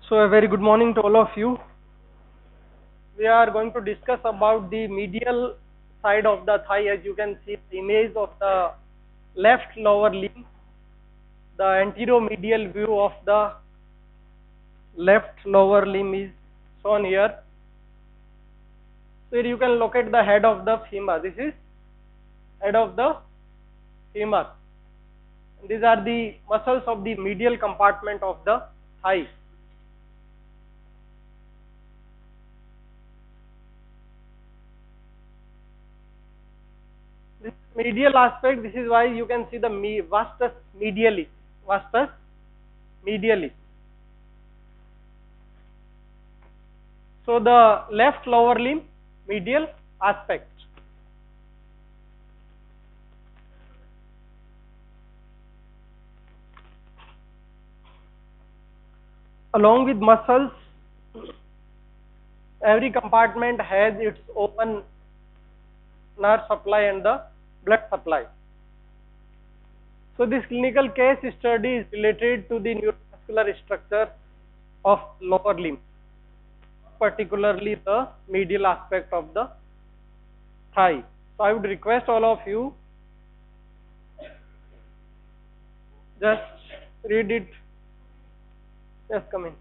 So a very good morning to all of you. We are going to discuss about the medial side of the thigh. As you can see the image of the left lower limb, the anteromedial view of the left lower limb is shown here. So here you can locate the head of the femur. This is head of the femur. These are the muscles of the medial compartment of the thigh. This medial aspect, this is why you can see the vastus medialis. Vastus medialis. So the left lower limb medial aspect. Along with muscles, every compartment has its own nerve supply and the blood supply. So this clinical case study is related to the neuromuscular structure of lower limb, particularly the medial aspect of the thigh. So I would request all of you, just read it. Yes, come in.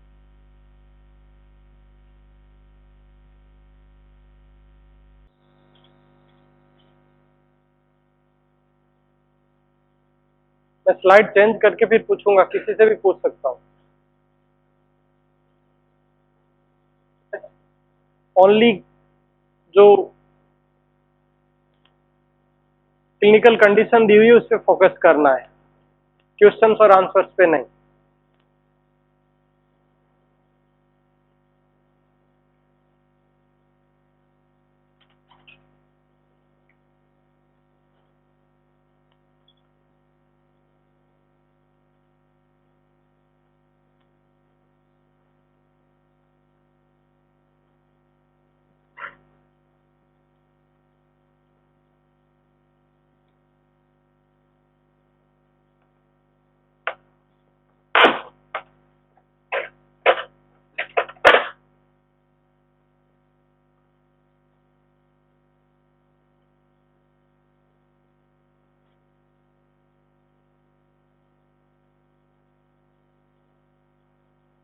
मैं slide change करके फिर पूछूंगा, किसी से भी पूछ सकता हूँ. ओनली जो क्लिनिकल कंडीशन दी हुई है उस पर फोकस करना है, क्वेश्चंस और आंसर्स पे नहीं.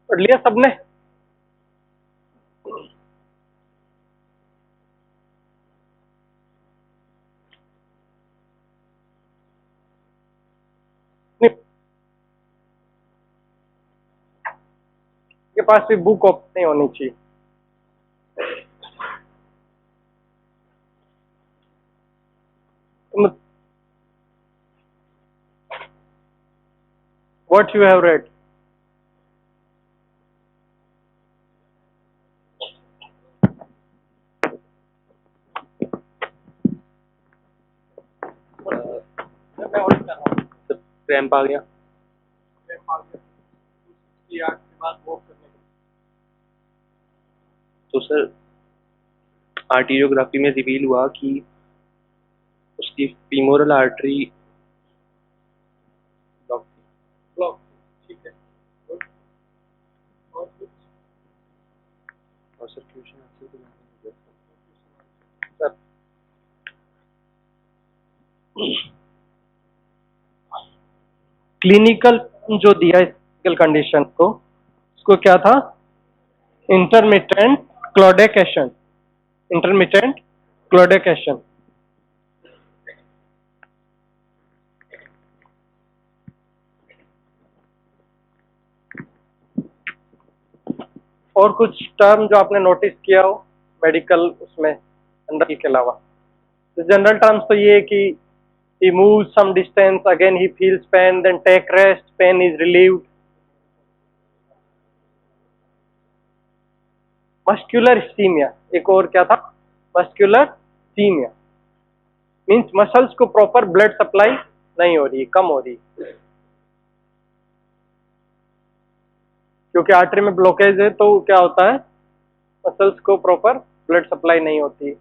पढ़ लिया सबने? के पास भी बुक नहीं होनी चाहिए. What you have read? Cramp आ गया. तो सर आर्टीरियोग्राफी में रिवील हुआ कि उसकी फीमोरल आर्टरी ब्लॉक. ठीक है. और सर्कुलेशन सर क्लिनिकल जो दिया है क्लिनिकल कंडीशन को, उसको क्या था? इंटरमिटेंट क्लॉडेकेशन. इंटरमिटेंट क्लॉडेकेशन. और कुछ टर्म जो आपने नोटिस किया हो मेडिकल उसमें जनरल के अलावा? जनरल टर्म्स तो ये है कि he moves some distance, again he feels pain, then take rest, pain is relieved. Muscular ischemia, एक और क्या था? मस्कुलर इस्कीमिया मीन्स मसल्स को प्रॉपर ब्लड सप्लाई नहीं हो रही, कम हो रही, क्योंकि आर्टरी में ब्लॉकेज है. तो क्या होता है? मसल्स को प्रॉपर ब्लड सप्लाई नहीं होती.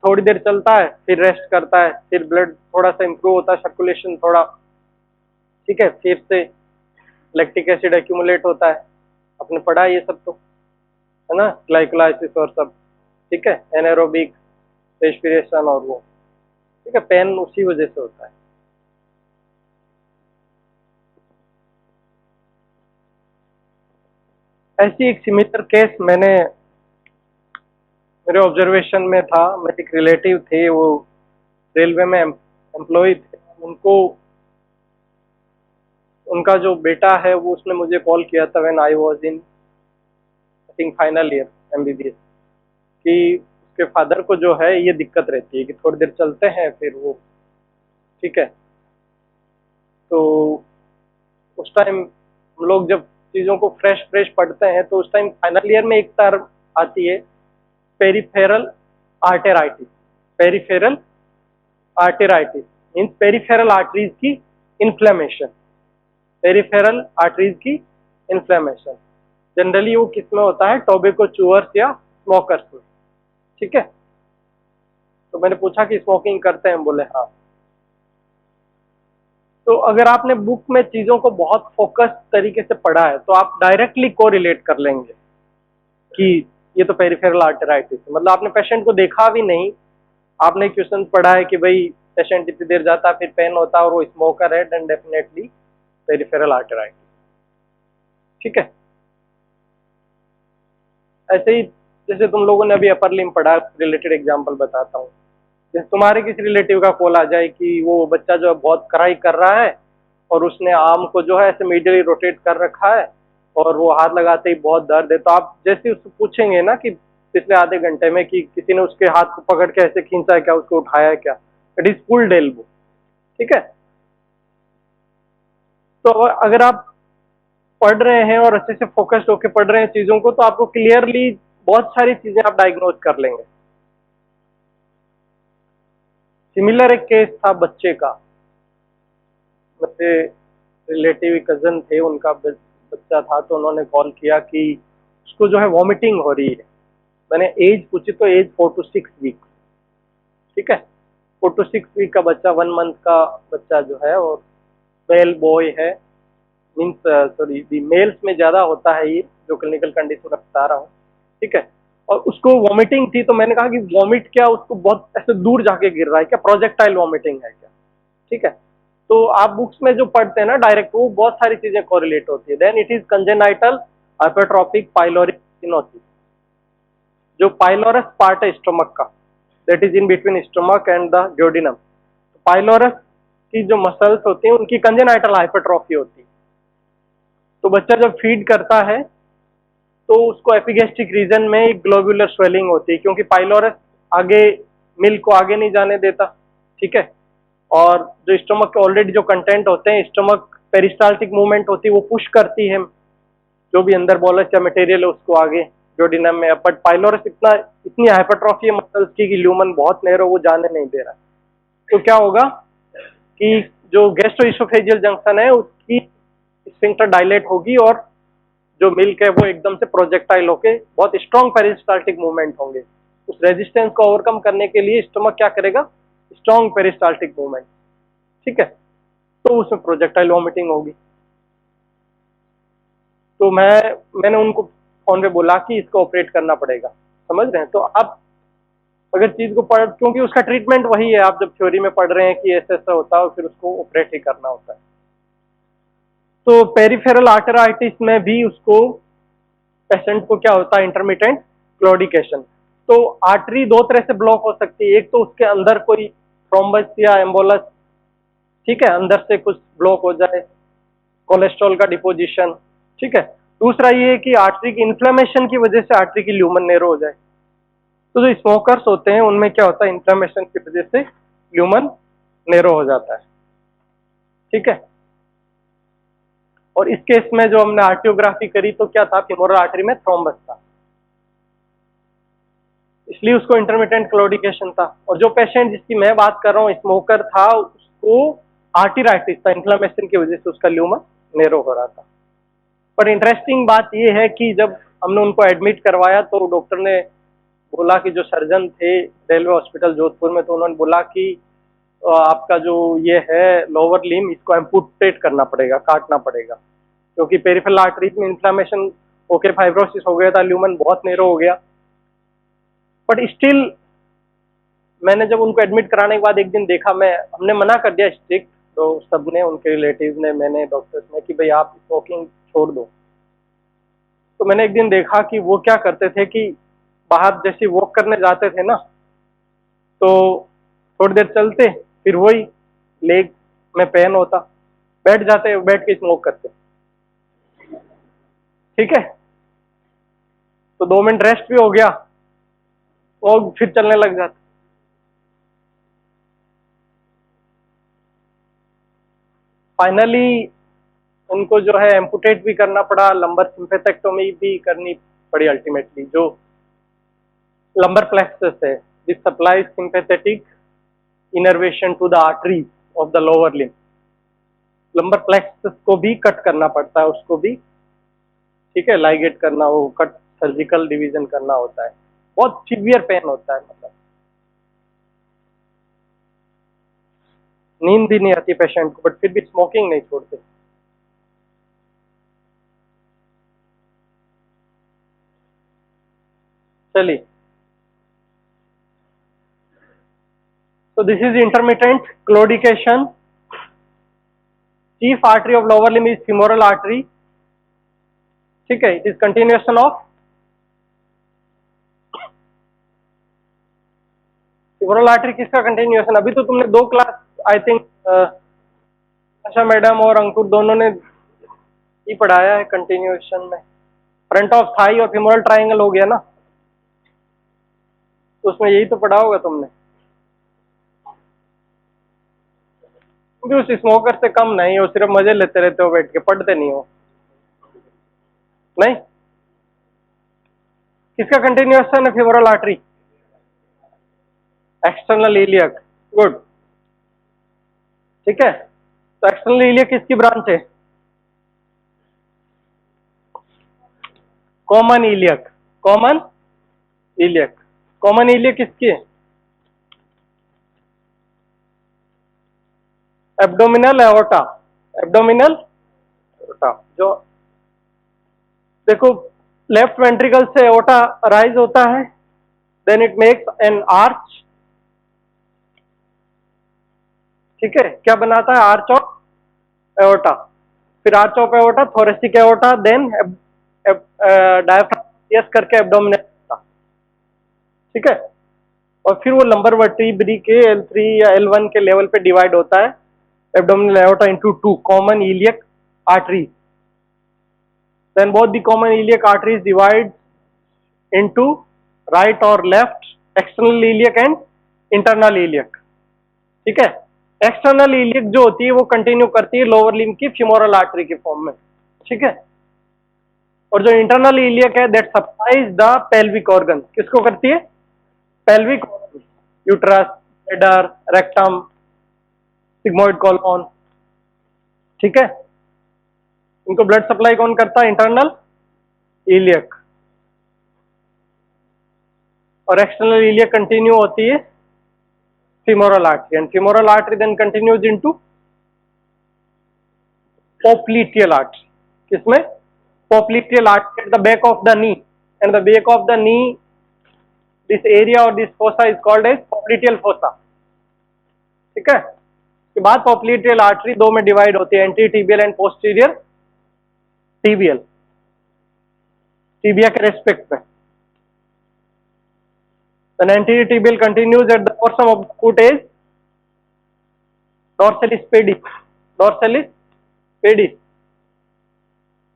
थोड़ी देर चलता है, फिर रेस्ट करता है, फिर ब्लड थोड़ा सा इंप्रूव होता है, सर्कुलेशन थोड़ा ठीक है, फिर से लैक्टिक एसिड एक्यूमुलेट होता है, आपने पढ़ा है ये सब तो, है ना, ग्लाइकोलाइसिस और सब, ठीक है, एनारोबिक रेस्पिरेशन और वो, ठीक है, पेन उसी वजह से होता है। ऐसी एक सिमिलर केस मेरे ऑब्जर्वेशन में था। मेरे एक रिलेटिव थे, वो रेलवे में एम्प्लॉय थे, उनका जो बेटा है वो, उसने मुझे कॉल किया था when I was in I think final year MBBS, कि उसके फादर को जो है ये दिक्कत रहती है कि थोड़ी देर चलते हैं फिर वो, ठीक है। तो उस टाइम हम लोग जब चीज़ों को फ्रेश पढ़ते हैं तो उस टाइम फाइनल ईयर में एक टर्म आती है, peripheral arteritis. Peripheral arteritis means peripheral arteries की इन्फ्लेमेशन। पेरिफेरल आर्टरीज की इन्फ्लेमेशन जनरली वो किस में होता है, टोबैको चूअर्स या स्मोकर्स में, ठीक है। तो मैंने पूछा कि स्मोकिंग करते हैं, बोले हाँ। तो अगर आपने बुक में चीज़ों को बहुत फोकस तरीके से पढ़ा है तो आप डायरेक्टली को रिलेट कर लेंगे कि ये तो पेरिफेरल आर्टेराइटिस है। मतलब आपने पेशेंट को देखा भी नहीं, आपने क्वेश्चन पढ़ा है कि भाई पेशेंट इतनी देर जाता है फिर पेन होता है और वो स्मोकर है, देन डेफिनेटली पेरिफेरल आर्टेराइटिस, ठीक है। ऐसे ही जैसे तुम लोगों ने अभी अपर लिम्ब पढ़ा, रिलेटेड एग्जांपल बताता हूँ। जैसे तुम्हारे किसी रिलेटिव का कॉल आ जाए कि वो बच्चा जो है बहुत कराई कर रहा है और उसने आर्म को जो है ऐसे मीडियली रोटेट कर रखा है और वो हाथ लगाते ही बहुत दर्द है, तो आप जैसे उससे पूछेंगे ना कि पिछले आधे घंटे में कि किसी ने उसके हाथ को पकड़ के ऐसे खींचा है क्या, उसको उठाया है क्या, इट इज पुल्ड एल्बो, ठीक है। तो अगर आप पढ़ रहे हैं और अच्छे से फोकस्ड होकर पढ़ रहे हैं चीज़ों को, तो आपको क्लियरली बहुत सारी चीज़ें आप डायग्नोज कर लेंगे। सिमिलर एक केस था बच्चे का, मेरे रिलेटिव कजन थे, उनका बच्चा था, तो उन्होंने कॉल किया कि उसको जो है वॉमिटिंग हो रही है। मैंने एज पूछी तो एज 4 to 6 वीक, ठीक है। 4 to 6 वीक का बच्चा, 1 मंथ का बच्चा जो है, और मेल बॉय है, मीन्स सॉरी मेल्स में ज़्यादा होता है ये, जो क्लिनिकल कंडीशन बता रहा हूँ, ठीक है। और उसको वॉमिटिंग थी, तो मैंने कहा कि वॉमिट क्या, उसको बहुत ऐसे दूर जाके गिर रहा है क्या, प्रोजेक्टाइल वॉमिटिंग है क्या, ठीक है। तो आप बुक्स में जो पढ़ते हैं ना डायरेक्ट, वो बहुत सारी चीजें कोरिलेट होती है। Then it is congenital hypertrophic pyloric stenosis. जो पाइलोरस पार्ट है स्टमक का, that is in between stomach and the duodenum, pylorus की जो मसल्स होती हैं उनकी कंजेनाइटल हाइपरट्रॉफी होती है। तो बच्चा जब फीड करता है तो उसको एपिगेस्ट्रिक रीजन में एक ग्लोबुलर स्वेलिंग होती है, क्योंकि पाइलोरस आगे मिल्क को आगे नहीं जाने देता, ठीक है। और जो स्टमक के ऑलरेडी जो कंटेंट होते हैं, स्टमक पेरिस्टाल्टिक मूवमेंट होती है, वो पुश करती है जो भी अंदर बोलस या मटेरियल है उसको आगे ड्यूडेनम में। बट पाइलोरस इतनी हाइपरट्रॉफी है मसल्स की कि ल्यूमन बहुत नैरो, वो जाने नहीं दे रहा। तो क्या होगा कि जो गैस्ट्रोइसोफेजियल जंक्शन है उसकी स्फिंक्टर डायलेट होगी और जो मिल्क है वो एकदम से प्रोजेक्टाइल होके बहुत स्ट्रॉन्ग पेरिस्टाल्टिक मूवमेंट होंगे। उस रेजिस्टेंस को ओवरकम करने के लिए स्टमक क्या करेगा, स्ट्रॉन्ग पेरिस्टाल्टिक मूवमेंट, ठीक है। तो उसमें प्रोजेक्टाइल वॉमिटिंग होगी। तो मैंने उनको फोन पे बोला कि इसको ऑपरेट करना पड़ेगा, समझ रहे हैं। तो आप अगर चीज को पढ़, क्योंकि उसका ट्रीटमेंट वही है, आप जब थ्योरी में पढ़ रहे हैं कि ऐसा ऐसा होता है, फिर उसको ऑपरेट ही करना होता है। तो पेरिफेरल आर्टेराइटिस में भी उसको पेशेंट को क्या होता है, इंटरमिटेंट क्लॉडिकेशन। तो आर्टरी दो तरह से ब्लॉक हो सकती है, एक तो उसके अंदर कोई थ्रोम्बस या एम्बोलस, ठीक है, अंदर से कुछ ब्लॉक हो जाए, कोलेस्ट्रॉल का डिपोजिशन, ठीक है। दूसरा ये है कि आर्टरी की इन्फ्लेमेशन की वजह से आर्टरी की ल्यूमन नैरो हो जाए। तो जो स्मोकर्स होते हैं उनमें क्या होता है, इन्फ्लेमेशन की वजह से ल्यूमन नैरो हो जाता है, ठीक है। और इस केस में जो हमने आर्टियोग्राफी करी तो क्या था, फीमोरल आर्टरी में थ्रोम्बस था, इसलिए उसको इंटरमिटेंट क्लॉडिकेशन था। और जो पेशेंट जिसकी मैं बात कर रहा हूँ स्मोकर था, उसको आर्टिराइटिस था, इन्फ्लेमेशन की वजह से उसका ल्यूमन नैरो हो रहा था। पर इंटरेस्टिंग बात यह है कि जब हमने उनको एडमिट करवाया तो डॉक्टर ने बोला कि जो सर्जन थे रेलवे हॉस्पिटल जोधपुर में, तो उन्होंने बोला कि आपका जो ये है लोअर लिम्ब, इसको एम्पुटेट करना पड़ेगा, काटना पड़ेगा, क्योंकि पेरिफेरल आर्टरीज में इन्फ्लेमेशन ओके फाइब्रोसिस हो गया था, ल्यूमन बहुत नेरो हो गया, बट स्टिल मैंने जब उनको एडमिट कराने के बाद एक दिन देखा, हमने मना कर दिया स्ट्रिक्ट, तो सबने, उनके रिलेटिव ने, मैंने, डॉक्टर्स ने, कि भाई आप स्मोकिंग छोड़ दो। तो मैंने एक दिन देखा कि वो क्या करते थे कि बाहर जैसे वॉक करने जाते थे ना, तो थोड़ी देर चलते, फिर वही लेग में पेन होता, बैठ जाते, बैठ के स्मोक करते, ठीक है, तो 2 मिनट रेस्ट भी हो गया और फिर चलने लग जाते। फाइनली उनको जो है एम्पुटेट भी करना पड़ा, लंबर सिम्पेथेक्टोमी भी करनी पड़ी अल्टीमेटली। जो लंबर प्लेक्सस है, this supplies sympathetic innervation to the arteries of the lower limb. Lumbar plexus को भी कट करना पड़ता है, उसको भी, ठीक है, लाइगेट करना, वो कट, सर्जिकल डिवीजन करना होता है, बहुत सीवियर पेन होता है, मतलब नींद भी नहीं आती पेशेंट को, बट फिर भी स्मोकिंग नहीं छोड़ते। चलिए, so this is intermittent claudication. Chief artery of lower limb is femoral artery, ठीक है, it is continuation of femoral artery। किसका कंटिन्यूएशन? अभी तो तुमने 2 class I think Asha madam और अंकुर दोनों ने ही पढ़ाया है कंटिन्यूएशन में। फ्रंट ऑफ थाई और femoral ट्राइंगल हो गया ना, तो उसमें यही तो पढ़ा होगा तुमने, क्योंकि उस स्मोकर से कम नहीं हो, सिर्फ मजे लेते रहते हो बैठ के, पढ़ते नहीं हो। नहीं, किसका कंटिन्यूएशन है femoral artery? External iliac, good, ठीक है। तो एक्सटर्नल इलियक किसकी ब्रांच है? Common iliac, common iliac, common iliac किसकी है? Abdominal aorta, abdominal aorta. जो देखो, लेफ्ट वेंट्रिकल से एओर्टा राइज होता है, then it makes an arch, ठीक है, क्या बनाता है? आर्च ऑफ एओर्टा, फिर arch of aorta, thoracic aorta, then diaphragm करके एब्डोमिनल, ठीक है, और फिर वो लंबर वर्टिब्री के L3 या L1 के लेवल पे डिवाइड होता है abdominal aorta into 2 common iliac arteries. Then both the common iliac arteries divide into right और left, external iliac and internal iliac, ठीक है। एक्सटर्नल इलियक जो होती है वो कंटिन्यू करती है लोअर लिम्ब की फीमोरल आर्टरी के फॉर्म में, ठीक है, और जो इंटरनल इलियक है that supplies the pelvic organ, किसको करती है? Pelvic, uterus, bladder, rectum, sigmoid colon, ठीक है, इनको ब्लड सप्लाई कौन करता है? इंटरनल इलियक, और एक्सटर्नल इलियक कंटिन्यू होती है femoral artery, and femoral artery then continues into popliteal artery। किसमें? popliteal artery at the back of the knee, and the back of the knee, this area or this fossa is called as popliteal fossa, ठीक है। उसके बाद popliteal artery दो में divide होती है, anti tibial and posterior tibial, tibia के respect में। Then anterior tibial continues at the dorsum of the foot is dorsalis pedis, dorsalis pedis,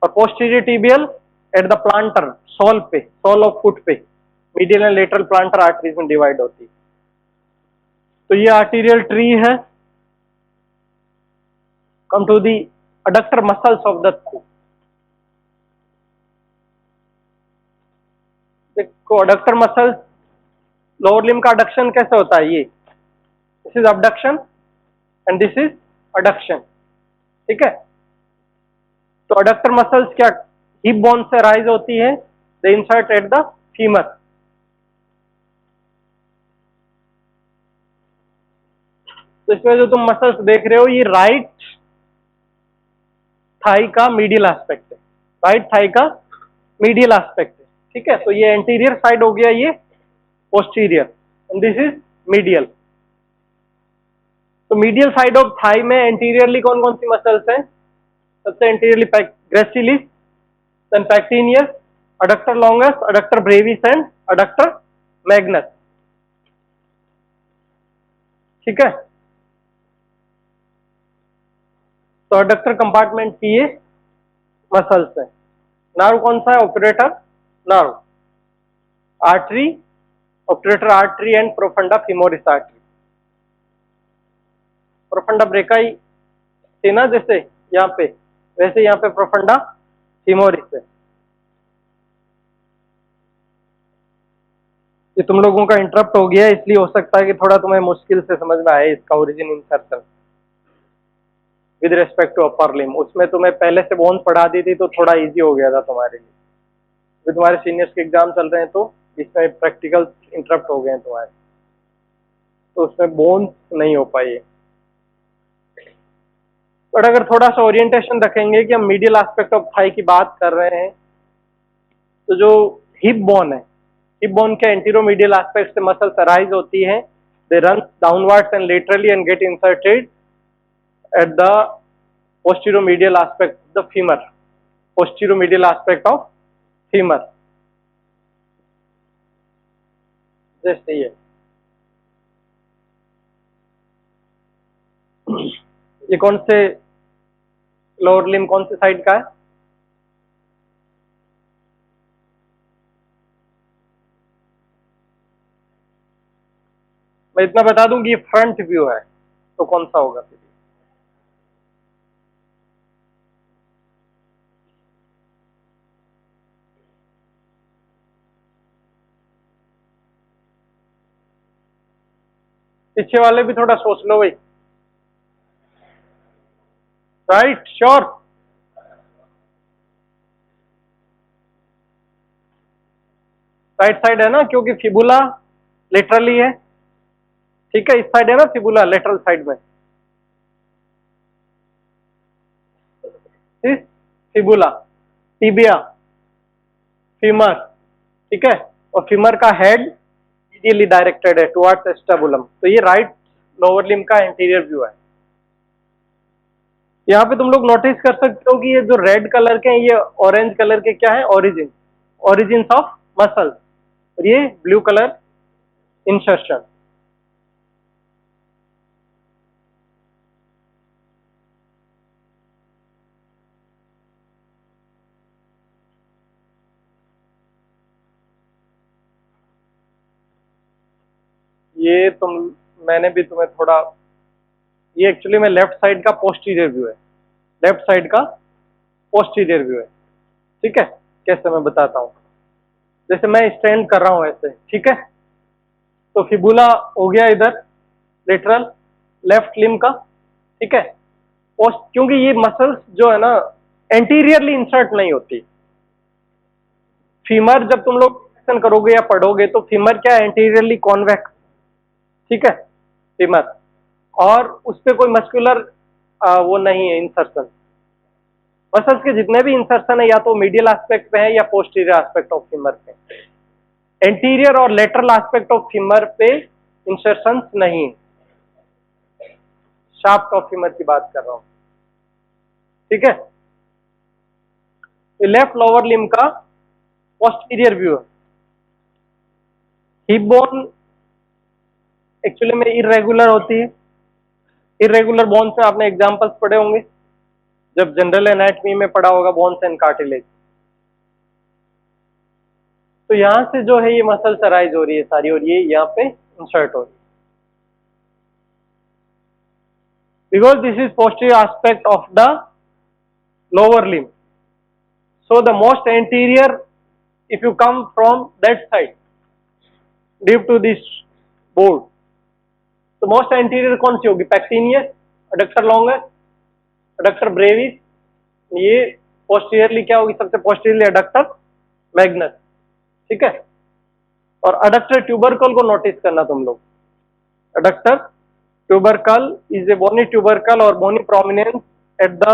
और posterior tibial at the plantar, sole पे, sole of foot पे, medial and lateral plantar arteries में divide होती है। तो ये arterial tree है। Come to the adductor muscles of the thigh। देखो adductor muscles, लोअर लिम्ब का अडक्शन कैसे होता है? ये, this is abduction and this is adduction, ठीक है। तो अडक्टर मसल्स क्या हिप बोन से राइज होती है, दे इंसर्ट एट द फीमर, तो इसमें जो तुम मसल्स देख रहे हो ये राइट थाई का मीडियल एस्पेक्ट है, राइट थाई का मीडियल एस्पेक्ट है, ठीक है। तो ये एंटीरियर साइड हो गया, ये posterior, and this is medial. तो मीडियल साइड ऑफ थाई में एंटीरियरली कौन कौन सी मसल्स हैं? सबसे anteriorly gracilis, then pectineus, adductor longus, adductor brevis and adductor magnus, ठीक है। तो अडक्टर कंपार्टमेंट की ये मसल्स है। नर्व कौन सा है? Operator nerve, artery, operator artery and profunda femoris artery. Profunda brachii थी ना जैसे यहाँ पे, वैसे यहाँ पे प्रोफंडा फिमोरिस है। ये तुम लोगों का इंटरप्ट हो गया, इसलिए हो सकता है कि थोड़ा तुम्हें मुश्किल से समझ में आए इसका origin insertion with respect to upper limb. उसमें तुम्हें पहले से बोन्स पढ़ा दी थी तो थोड़ा इजी हो गया था तुम्हारे लिए। अभी तुम्हारे सीनियर्स के एग्जाम चल रहे हैं तो इसमें प्रैक्टिकल इंटरप्ट हो गए हैं तुम्हारे, तो उसमें बोन्स नहीं हो पाई है। बट अगर थोड़ा सा ओरिएंटेशन रखेंगे कि हम मीडियल एस्पेक्ट ऑफ थाई की बात कर रहे हैं, तो जो हिप बोन है, हिप बोन के एंटीरोमीडियल एस्पेक्ट से मसल्स अराइज होती है, they run downwards and laterally and get inserted at the posterior-medial aspect of the femur, posterior-medial aspect of femur, जैसे ये कौन से लोअर लिम कौन से साइड का है? मैं इतना बता दूं कि ये फ्रंट व्यू है, तो कौन सा होगा फिर? पीछे वाले भी थोड़ा सोच लो भाई। Right, sure. राइट साइड है ना, क्योंकि फिबुला लेटरली है, ठीक है। इस साइड है ना फिबुला, लेटरल साइड में फिबुला, टिबिया, फीमर, ठीक है। और फीमर का हेड मीडियली डायरेक्टेड है टुवर्ड्स एस्टेबुलम। तो ये राइट लोअर लिम का इंटीरियर व्यू है। यहाँ पे तुम लोग नोटिस कर सकते हो कि ये जो रेड कलर के हैं, ये ऑरेंज कलर के क्या है? Origin, origin of muscle. और ये ब्लू कलर इंसर्शन। ये मैंने भी तुम्हें थोड़ा, ये एक्चुअली में लेफ्ट साइड का पोस्टीरियर व्यू है, लेफ्ट साइड का पोस्टीरियर व्यू है, ठीक है। कैसे मैं बताता हूँ, जैसे मैं स्टैंड कर रहा हूँ ऐसे, ठीक है। तो फिबुला हो गया इधर लेटरल लेफ्ट लिम का, ठीक है। पोस्ट, क्योंकि ये मसल्स जो है ना एंटीरियरली इंसर्ट नहीं होती। फीमर जब तुम लोग करोगे या पढ़ोगे तो फीमर क्या है? एंटीरियरली कॉन्वेक्स, ठीक है, फीमर। और उस पर कोई मस्कुलर वो नहीं है इंसर्शन। मसल्स के जितने भी इंसर्शन है या तो मीडियल एस्पेक्ट पे है या पोस्टीरियर एस्पेक्ट ऑफ फीमर पे। एंटीरियर और लेटरल एस्पेक्ट ऑफ फीमर पे इंसर्शन नहीं। शाफ्ट ऑफ फीमर की बात कर रहा हूं, ठीक है। लेफ्ट लोअर लिम का पोस्टीरियर व्यू है। हिप बोन एक्चुअली में इरेगुलर होती है। इरेगुलर बोन्स में आपने एग्जांपल्स पढ़े होंगे जब जनरल एनाटॉमी में पढ़ा होगा, बोन्स एंड कार्टिलेज। तो यहां से जो है ये मसल्स अराइज हो रही है सारी, और ये यहाँ पे इंसर्ट हो रही है, because this is posterior aspect of the lower limb. So the most anterior, if you come from that side due to this board, तो मोस्ट एंटीरियर कौन सी होगी? Pectineus, adductor longus, adductor brevis. ये posteriorly क्या होगी? सबसे posteriorly adductor magnus, ठीक है। और अडक्टर ट्यूबरकल को नोटिस करना तुम लोग। Adductor tubercle is a bony tubercle और bony prominence at the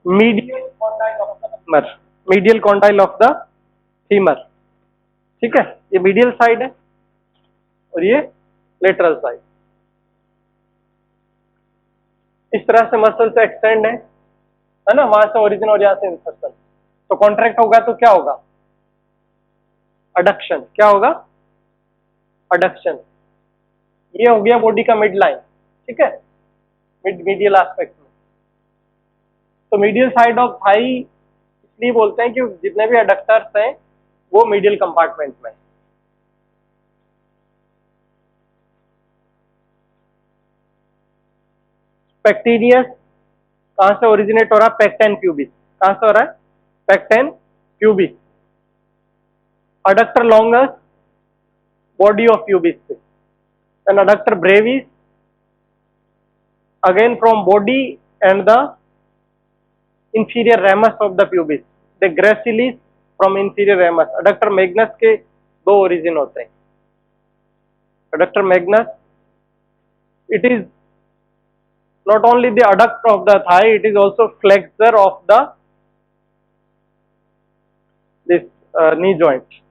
medial condyle of the femur, medial condyle of the femur, ठीक है, ये मीडियल साइड है और ये लेटरल साइड। इस तरह से मसल्स एक्सटेंड है ना, वहां से ओरिजिन और यहां से इंसर्शन। तो कॉन्ट्रैक्ट होगा तो क्या होगा, अडक्शन। क्या होगा, अडक्शन। ये हो गया बॉडी का मिड लाइन, ठीक है, मीडियल एस्पेक्ट में। तो मीडियल साइड ऑफ थाई इसलिए बोलते हैं कि जितने भी एडक्टर्स हैं वो मीडियल कंपार्टमेंट में। पेक्टिनियस कहां से ओरिजिनेट हो रहा है, पेक्टेन प्यूबिस। कहां से हो रहा है, pecten pubis. Adductor longus body of pubis से, and adductor brevis again from body and the inferior ramus of the pubis, the gracilis from inferior ramus। adductor magnus के दो origin होते हैं। adductor magnus, it is not only the adductor of the thigh, it is also flexor of the this knee joint।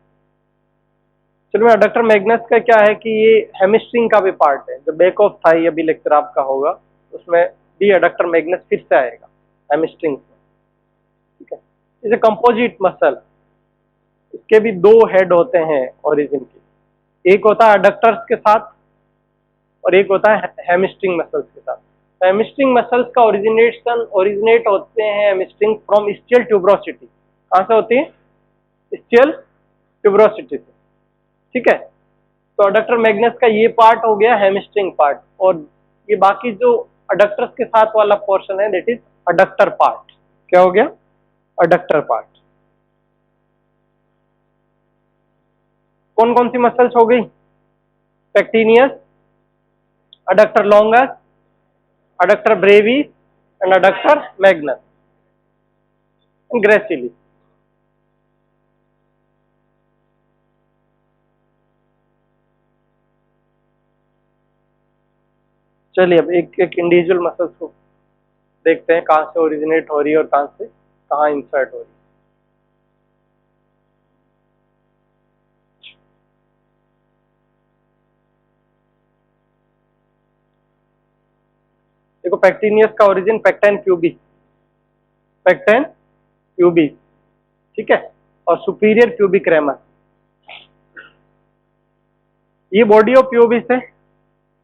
चलो मैं adductor magnus का क्या है कि ये hamstring का भी पार्ट है। जो बैक ऑफ थाई अभी लेक्चर आपका होगा उसमें भी adductor magnus फिर से आएगा hamstring से, ठीक है। इसे कंपोजिट मसल, इसके भी दो हेड होते हैं ओरिजिन के, एक होता है एडक्टर्स के साथ और एक होता है हैमस्ट्रिंग मसल्स के साथ। हैमस्ट्रिंग मसल्स का ओरिजिनेट होते हैं हैमस्ट्रिंग फ्रॉम स्टियल ट्यूबरोसिटी। कहां से होती है, स्टियल ट्यूबरोसिटी से, ठीक है। तो अडक्टर मैग्नस का ये पार्ट हो गया हैमस्ट्रिंग पार्ट, और ये बाकी जो अडक्टर्स के साथ वाला पोर्शन है दैट इज अडक्टर पार्ट। क्या हो गया, अडक्टर पार्ट। कौन कौन सी मसल्स हो गई, pectineus, adductor longus, adductor brevis and adductor magnus and gracilis. चलिए अब एक एक इंडिविजुअल मसल्स को देखते हैं, कहां से ओरिजिनेट हो रही है और कहां से कहां इंसर्ट हो रही है। देखो पेक्टिनियस का ओरिजिन पेक्टेन प्यूबिस, पेक्टेन प्यूबिस, ठीक है, और सुपीरियर प्यूबिक रेमस। ये बॉडी ऑफ प्यूबिस है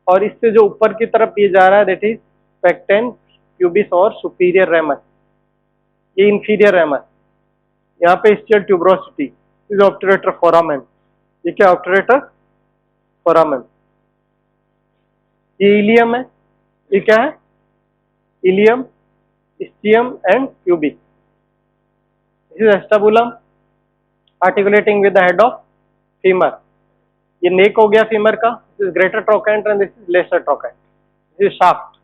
और इससे जो ऊपर की तरफ ये जा रहा है दैट इज पेक्टेन प्यूबिस और सुपीरियर रेमस। ये इंफीरियर रेमस, यहाँ पे स्टियल ट्यूबरोसिटी, इज ऑब्टरेटर फोरामेन। ये क्या, ऑब्टरेटर फोरामेन। ये इलियम है, ये क्या है, ilium, ischium and pubis. This is acetabulum articulating with the head of femur. ये नेक हो गया फीमर का, this is greater trochanter and this is lesser trochanter, this is shaft.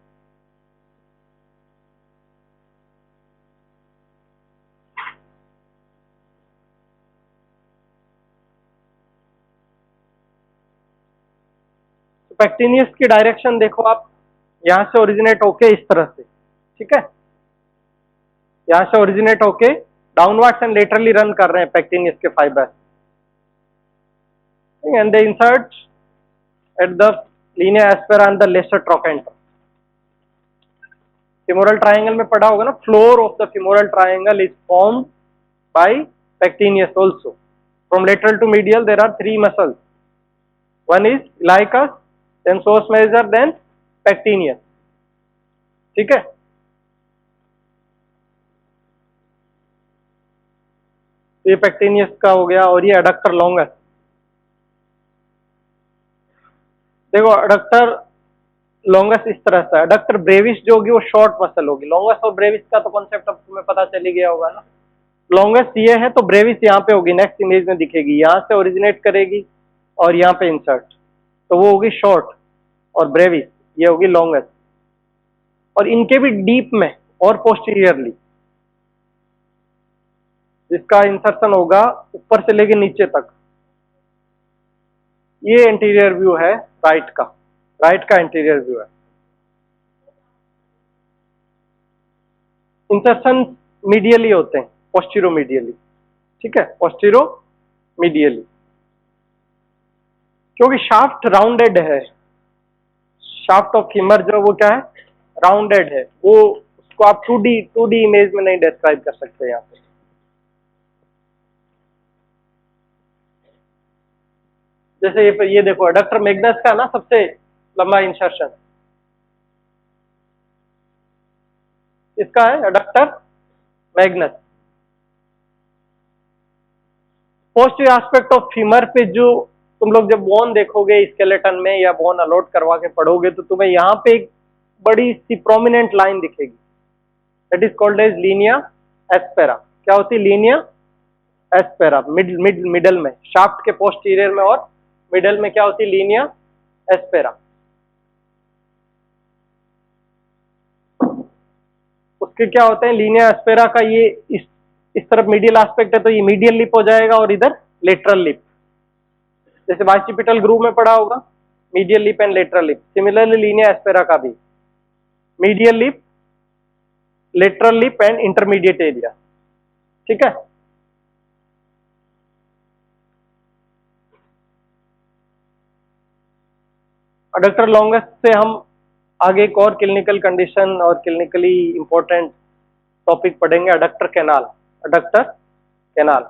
Pectineus की डायरेक्शन देखो आप, यहां से ओरिजिनेट होके इस तरह से, ठीक है, यहां से ओरिजिनेट होके डाउनवर्ड्स एंड लेटरली रन कर रहे हैं पेक्टिनियस के fibre, and they insert at the linea aspera and the lesser trochanter. femoral triangle में पढ़ा होगा ना, floor of the femoral triangle is formed by pectineus also। from lateral to medial there are three muscles, one is iliacus, then psoas major, then pectineus, ठीक है। ये पेक्टिनियस का हो गया, और ये अडक्टर लॉन्गस। देखो अडक्टर लॉन्गस इस तरह से, अडक्टर ब्रेविस जो होगी वो शॉर्ट मसल होगी। लॉन्गस और ब्रेविस का तो कॉन्सेप्ट अब तुम्हें पता चली गया होगा ना। लॉन्गस ये है तो ब्रेविस यहाँ पे होगी, नेक्स्ट इमेज में दिखेगी, यहाँ से ओरिजिनेट करेगी और यहाँ पे इंसर्ट, तो वो होगी शॉर्ट, और ब्रेविस ये होगी लॉन्गस। और इनके भी डीप में और पोस्टीरियरली जिसका इंसर्शन होगा ऊपर से लेके नीचे तक। ये इंटीरियर व्यू है राइट का इंटीरियर व्यू है। इंसर्शन मीडियली होते हैं, पोस्टीरोमीडियली, ठीक है, पोस्टीरोमीडियली, क्योंकि शाफ्ट राउंडेड है, शाफ्ट ऑफ फीमर जो वो क्या है, राउंडेड है, वो उसको आप 2D इमेज में नहीं डिस्क्राइब कर सकते यहाँ पे। जैसे ये देखो अडक्टर मैग्नस का ना सबसे लंबा इंसर्शन इसका है, adductor Magnus. Posterior aspect of femur पे जो तुम लोग जब बोन देखोगे स्केलेटन में या बोन अलॉट करवा के पढ़ोगे तो तुम्हें यहाँ पे एक बड़ी सी प्रोमिनेंट लाइन दिखेगी, that is called as linea aspera. क्या होती है लीनिया एस्पेरा? मिडल में, शाफ्ट के पोस्टीरियर में और मिडल में क्या होती है लीनिया एस्पेरा। उसके क्या होते हैं लीनिया एस्पेरा का, ये इस तरफ मीडियल एस्पेक्ट है तो ये मीडियल लिप हो जाएगा और इधर लेटरल लिप, जैसे बाइसिपिटल ग्रूव में पढ़ा होगा medial lip and lateral lip. Similarly Linnaea aspera का भी medial lip, lateral lip and intermediate area, ठीक है। अडक्टर लॉन्गस से हम आगे एक और क्लिनिकल कंडीशन और क्लिनिकली इंपॉर्टेंट टॉपिक पढ़ेंगे, adductor canal. Adductor canal,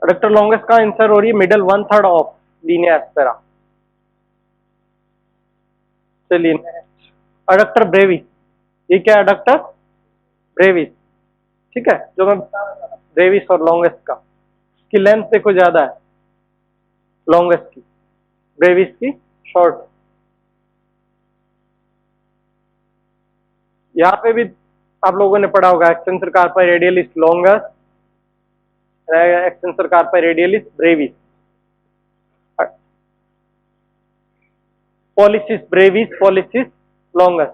adductor longus का इंसर हो रही है मिडल 1/3 ऑफ लीनिया एस्पेरा। चलिए, अडक्टर ब्रेविस, ये क्या है अडक्टर ब्रेविस, ठीक है, जो मैं बता रहा था ब्रेविस और लॉन्गस का, इसकी लेंथ देखो ज्यादा है लॉन्गस की, ब्रेविस की शॉर्ट। यहाँ पे भी आप लोगों ने पढ़ा होगा extensor कार्पाई radialis longus, extensor कार्पाई radialis Brevis, pollicis Brevis, pollicis longus,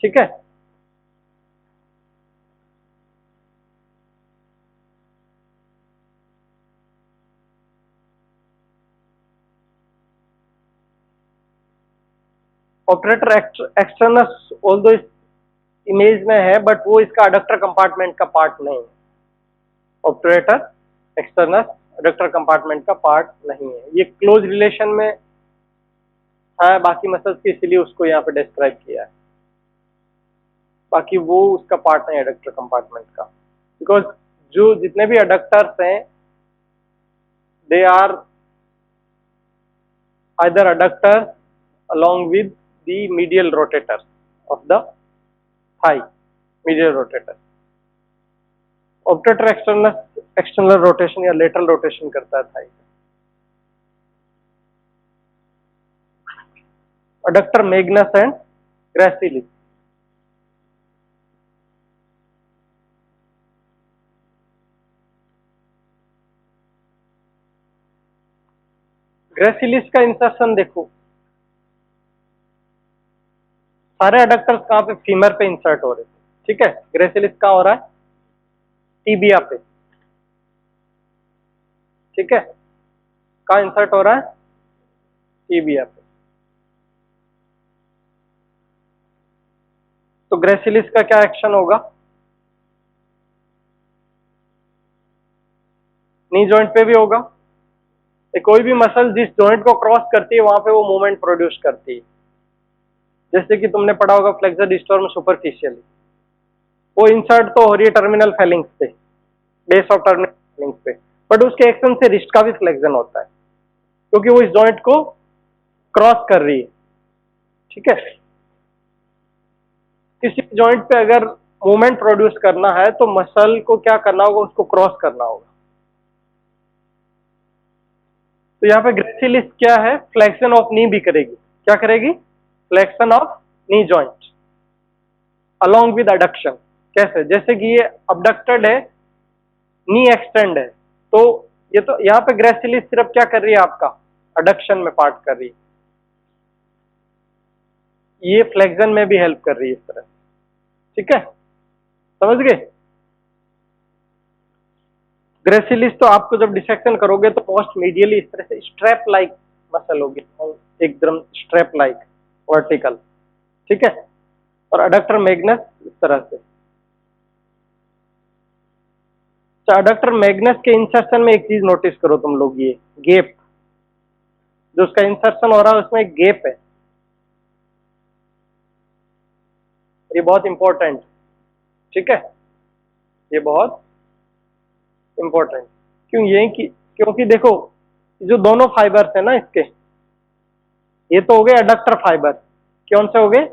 ठीक है। ऑपरेटर एक्सटर्नस ऑल्दो इस इमेज में है बट वो इसका अडक्टर कंपार्टमेंट का पार्ट नहीं है। ऑपरेटर एक्सटर्नस अडक्टर कंपार्टमेंट का पार्ट नहीं है, ये क्लोज रिलेशन में है बाकी मसल्स की, इसीलिए उसको यहाँ पे डिस्क्राइब किया है, बाकी वो उसका पार्ट नहीं है अडक्टर कंपार्टमेंट का। बिकॉज जो जितने भी अडक्टर्स हैं they are either adductors along with the medial rotator of the thigh, medial rotator। Obturator external rotation या लेटरल रोटेशन करता है thigh. Adductor magnus and gracilis, gracilis का इंसर्शन देखो, सारे अडक्टर्स कहाँ पे, फीमर पे इंसर्ट हो रहे थे, ठीक है। ग्रेसिलिस कहाँ हो रहा है, टीबिया पे, ठीक है, कहाँ इंसर्ट हो रहा है, टीबिया पे। तो ग्रेसिलिस का क्या एक्शन होगा, नी जॉइंट पे भी होगा, कोई भी मसल जिस जॉइंट को क्रॉस करती है वहां पे वो मूवमेंट प्रोड्यूस करती है। जैसे कि तुमने पढ़ा होगा फ्लेक्सर डिस्टॉर्म सुपरफिशियली, वो इंसर्ट तो हो रही है टर्मिनल फेलिंग्स पे, बेस ऑफ टर्मिनल फेलिंग्स पे, बट उसके एक्शन से रिस्ट का भी फ्लेक्शन होता है क्योंकि वो इस जॉइंट को क्रॉस कर रही है, ठीक है। किसी जॉइंट पे अगर मूवमेंट प्रोड्यूस करना है तो मसल को क्या करना होगा, उसको क्रॉस करना होगा। तो यहाँ पे ग्रेसिलिस क्या है, फ्लेक्शन ऑफ नी भी करेगी, क्या करेगी, flexion of knee joint along with adduction. कैसे, जैसे कि ये अबडक्टेड है, नी एक्सटेंड है, तो ये तो यहाँ पे ग्रेसिलिस सिर्फ क्या कर रही है, आपका अडक्शन में पार्ट कर रही है, ये फ्लेक्शन में भी हेल्प कर रही है इस तरह, ठीक है, समझ गए। ग्रेसिलिस तो आपको जब डिसेक्शन करोगे तो पोस्ट मीडियली इस तरह से स्ट्रैप लाइक मसल होगी, एकदम स्ट्रैप लाइक वर्टिकल, ठीक है। और अडक्टर मैग्नस इस तरह से। तो अडक्टर मैग्नस के इंसर्शन में एक चीज नोटिस करो तुम लोग, ये गैप जो उसका इंसर्शन हो रहा है उसमें एक गैप है, ये बहुत इंपॉर्टेंट, ठीक है, ये बहुत इंपॉर्टेंट। क्यों ये कि क्योंकि देखो जो दोनों फाइबर्स है ना इसके, ये तो हो गए अडक्टर फाइबर, कौन से हो गए,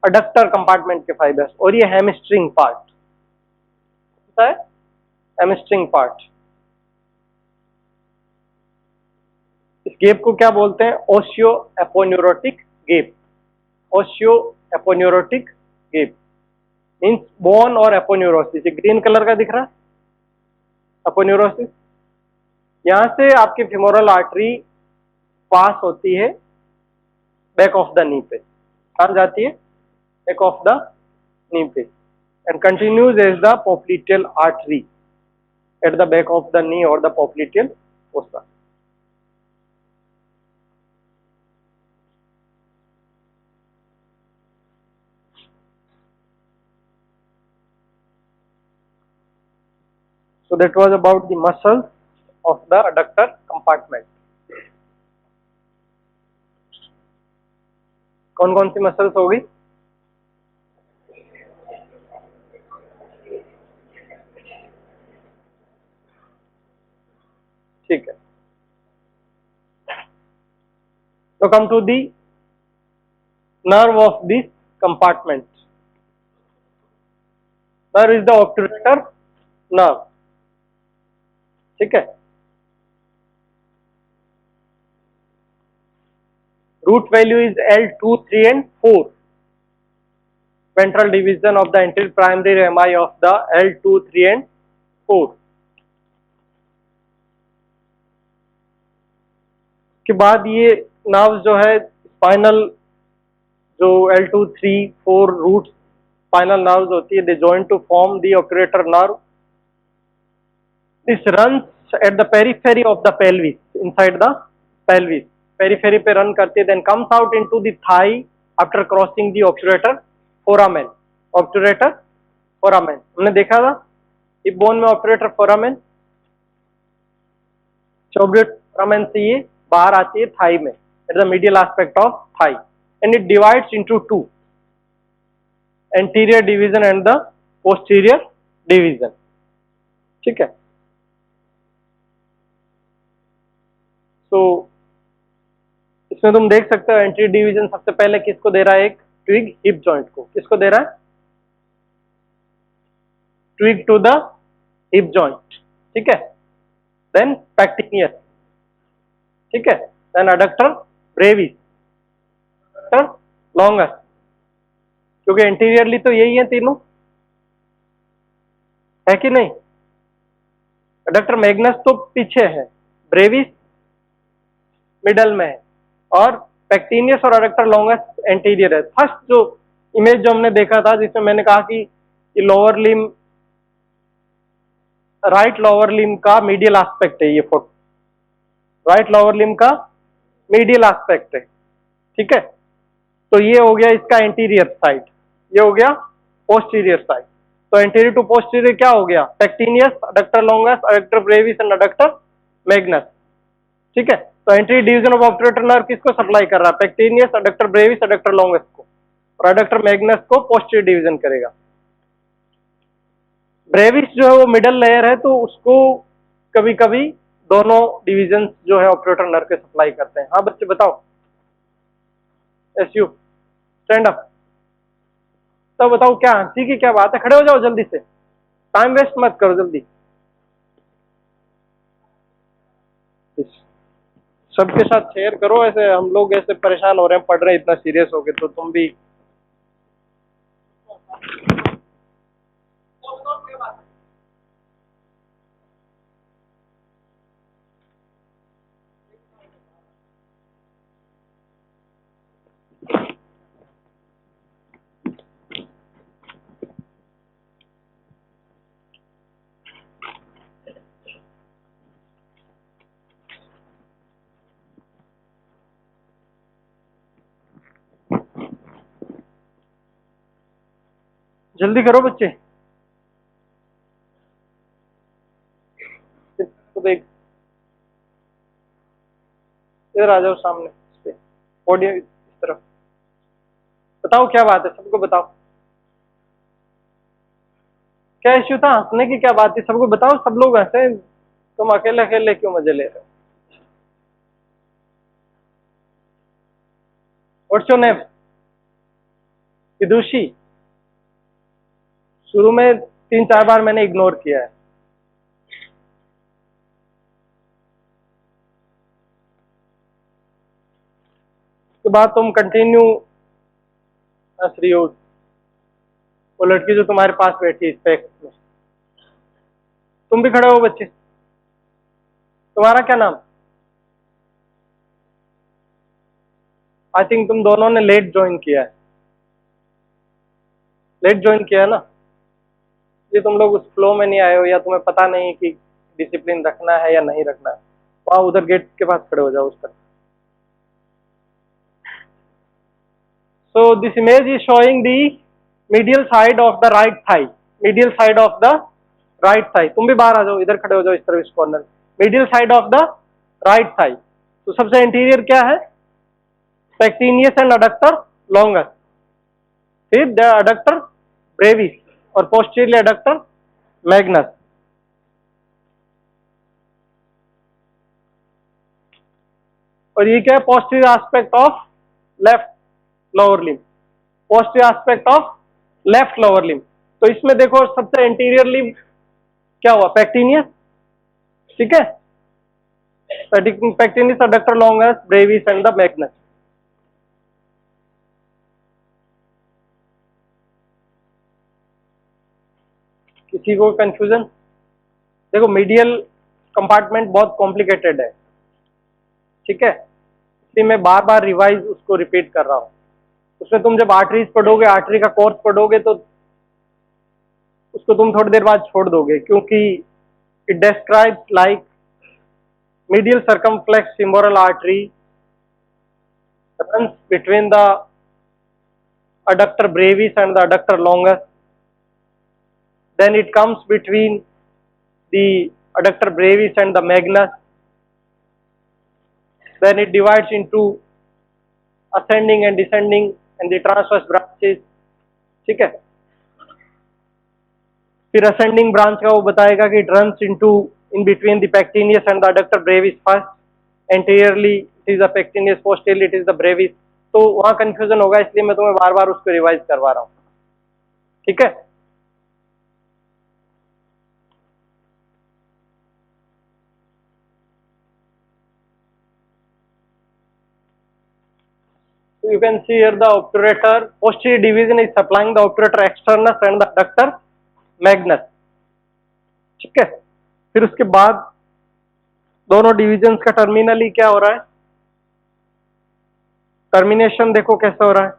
अडक्टर कंपार्टमेंट के फाइबर्स, और ये हैमस्ट्रिंग पार्ट, है हैमस्ट्रिंग पार्ट। इस गेप को क्या बोलते हैं, osseo aponeurotic gap, osseo aponeurotic gap means bone और एपोन्यूरोसिस। ये ग्रीन कलर का दिख रहा है एपोन्यूरोसिस, यहां से आपकी फिमोरल आर्टरी पास होती है बैक ऑफ द नी पे, कहाँ जाती है, बैक ऑफ द नी पे, and continues as the popliteal artery at the back of the knee or the popliteal fossa. So that was about the muscles of the adductor compartment. कौन कौन सी muscles होगी, ठीक है। So come to the nerve of this compartment. Nerve is the obturator nerve, ठीक है। Root value is L2, 3 and 4. Ventral division of the anterior primary rami of the L2, 3 and 4. के बाद ये नर्व जो है स्पाइनल, जो L2, 3, 4 root spinal nerves होती है, they join to form the obturator nerve. This runs at the periphery of the pelvis, inside the pelvis, periphery पे run करती है, then comes out into the thigh after crossing the obturator foramen. Obturator foramen हमने देखा था hip bone में, ऑक्यूरेटर foramen, चौबलेट foramen से ये बाहर आती है थाई में, eight the medial aspect of Thai, and it divides into two, anterior division and the posterior division, ठीक है। तो इसमें तुम देख सकते हो एंटीरियर डिवीजन सबसे पहले किसको दे रहा है, एक ट्विग हिप जॉइंट को, किसको दे रहा है, twig to the hip joint, ठीक है। देन पैक्टिनियस, ठीक है, then adductor brevis, adductor longus, क्योंकि एंटीरियरली तो यही है तीनों, है कि नहीं। अडक्टर मैग्नस तो पीछे है, ब्रेविस मिडल में है, और पैक्टिनियस और अडक्टर लॉन्गस एंटीरियर है। फर्स्ट जो इमेज जो हमने देखा था जिसमें मैंने कहा कि lower limb, right lower limb का मीडियल एस्पेक्ट है ये फोटो, राइट लोअर लिम का मीडियल एस्पेक्ट है, ठीक है। तो ये हो गया इसका एंटीरियर साइड, ये हो गया पोस्टीरियर साइड। तो एंटीरियर टू पोस्टीरियर क्या हो गया, pectineus, adductor longus, adductor brevis and adductor magnus, ठीक है। तो anterior division of obturator nerve किसको सप्लाई कर रहा है, pectineus, adductor brevis, adductor longus को, और अडक्टर मैग्नस को पोस्टीरियर डिवीजन करेगा। ब्रेविस जो है वो मिडल लेयर है, तो उसको कभी कभी दोनों डिवीजन जो है ऑपरेटर नर्व के सप्लाई करते हैं। हाँ बच्चे बताओ, एसयू स्टैंड अप, तो बताओ क्या हंसी की क्या बात है, खड़े हो जाओ जल्दी से, टाइम वेस्ट मत करो, जल्दी। सबके साथ शेयर करो, ऐसे हम लोग ऐसे परेशान हो रहे हैं, पढ़ रहे हैं इतना सीरियस हो गए, तो तुम भी जल्दी करो बच्चे। तो देख, इधर आ जाओ सामने, इस पे ऑडियो इस तरफ। बताओ क्या बात है, सबको बताओ क्या इश्यू था, हंसने की क्या बात थी, सबको बताओ। सब लोग हंसे, तुम अकेले अकेले क्यों मजे ले रहे हो? What's your name? विदुषी। शुरू में 3-4 बार मैंने इग्नोर किया है। उसके बाद तुम कंटिन्यू हंस रही हो। वो लड़की जो तुम्हारे पास बैठी इस पे, तुम भी खड़े हो बच्चे। तुम्हारा क्या नाम? आई थिंक तुम दोनों ने लेट ज्वाइन किया है। लेट ज्वाइन किया है ना, ये तुम लोग उस फ्लो में नहीं आए हो, या तुम्हें पता नहीं कि डिसिप्लिन रखना है या नहीं रखना है। वहां उधर गेट के पास खड़े हो जाओ उस तरफ। So this image is showing the medial side of the right thigh. Medial side of the right thigh. तुम भी बाहर आ जाओ, इधर खड़े हो जाओ इस तरफ, इस corner. Medial side of the right thigh. तो सबसे इंटीरियर क्या है? Pectineus and adductor longus. फिर the adductor brevis और posterior adductor magnus. और ये क्या है? Posterior aspect of left lower limb. Posterior aspect of left lower limb. तो इसमें देखो सबसे इंटीरियर लिम्ब क्या हुआ? पैक्टिनियस, ठीक है। Pectineus, adductor longus, brevis and the magnus. किसी को कंफ्यूजन? देखो मीडियल कंपार्टमेंट बहुत कॉम्प्लिकेटेड है, ठीक है, इसलिए मैं बार बार रिवाइज उसको रिपीट कर रहा हूं। उसमें तुम जब आर्टरीज पढ़ोगे, आर्टरी का कोर्स पढ़ोगे, तो उसको तुम थोड़ी देर बाद छोड़ दोगे, क्योंकि it describes like medial circumflex femoral artery runs between the adductor brevis and the adductor longus. Then it comes between the adductor brevis and the magnus. Then it divides into ascending and descending and the transverse branches, ठीक है। फिर ascending branch का वो बताएगा कि it runs into in between the pectineus and the adductor brevis first. Anteriorly it is the pectineus, posteriorly it is the brevis. तो वहां confusion होगा, इसलिए मैं तुम्हें बार बार उसको रिवाइज करवा रहा हूं, ठीक है। So you can see here the obturator, posterior division is supplying the obturator externus and the adductor magnus, ठीक है। फिर उसके बाद दोनों डिविजन्स का टर्मिनली क्या हो रहा है? टर्मिनेशन देखो कैसा हो रहा है।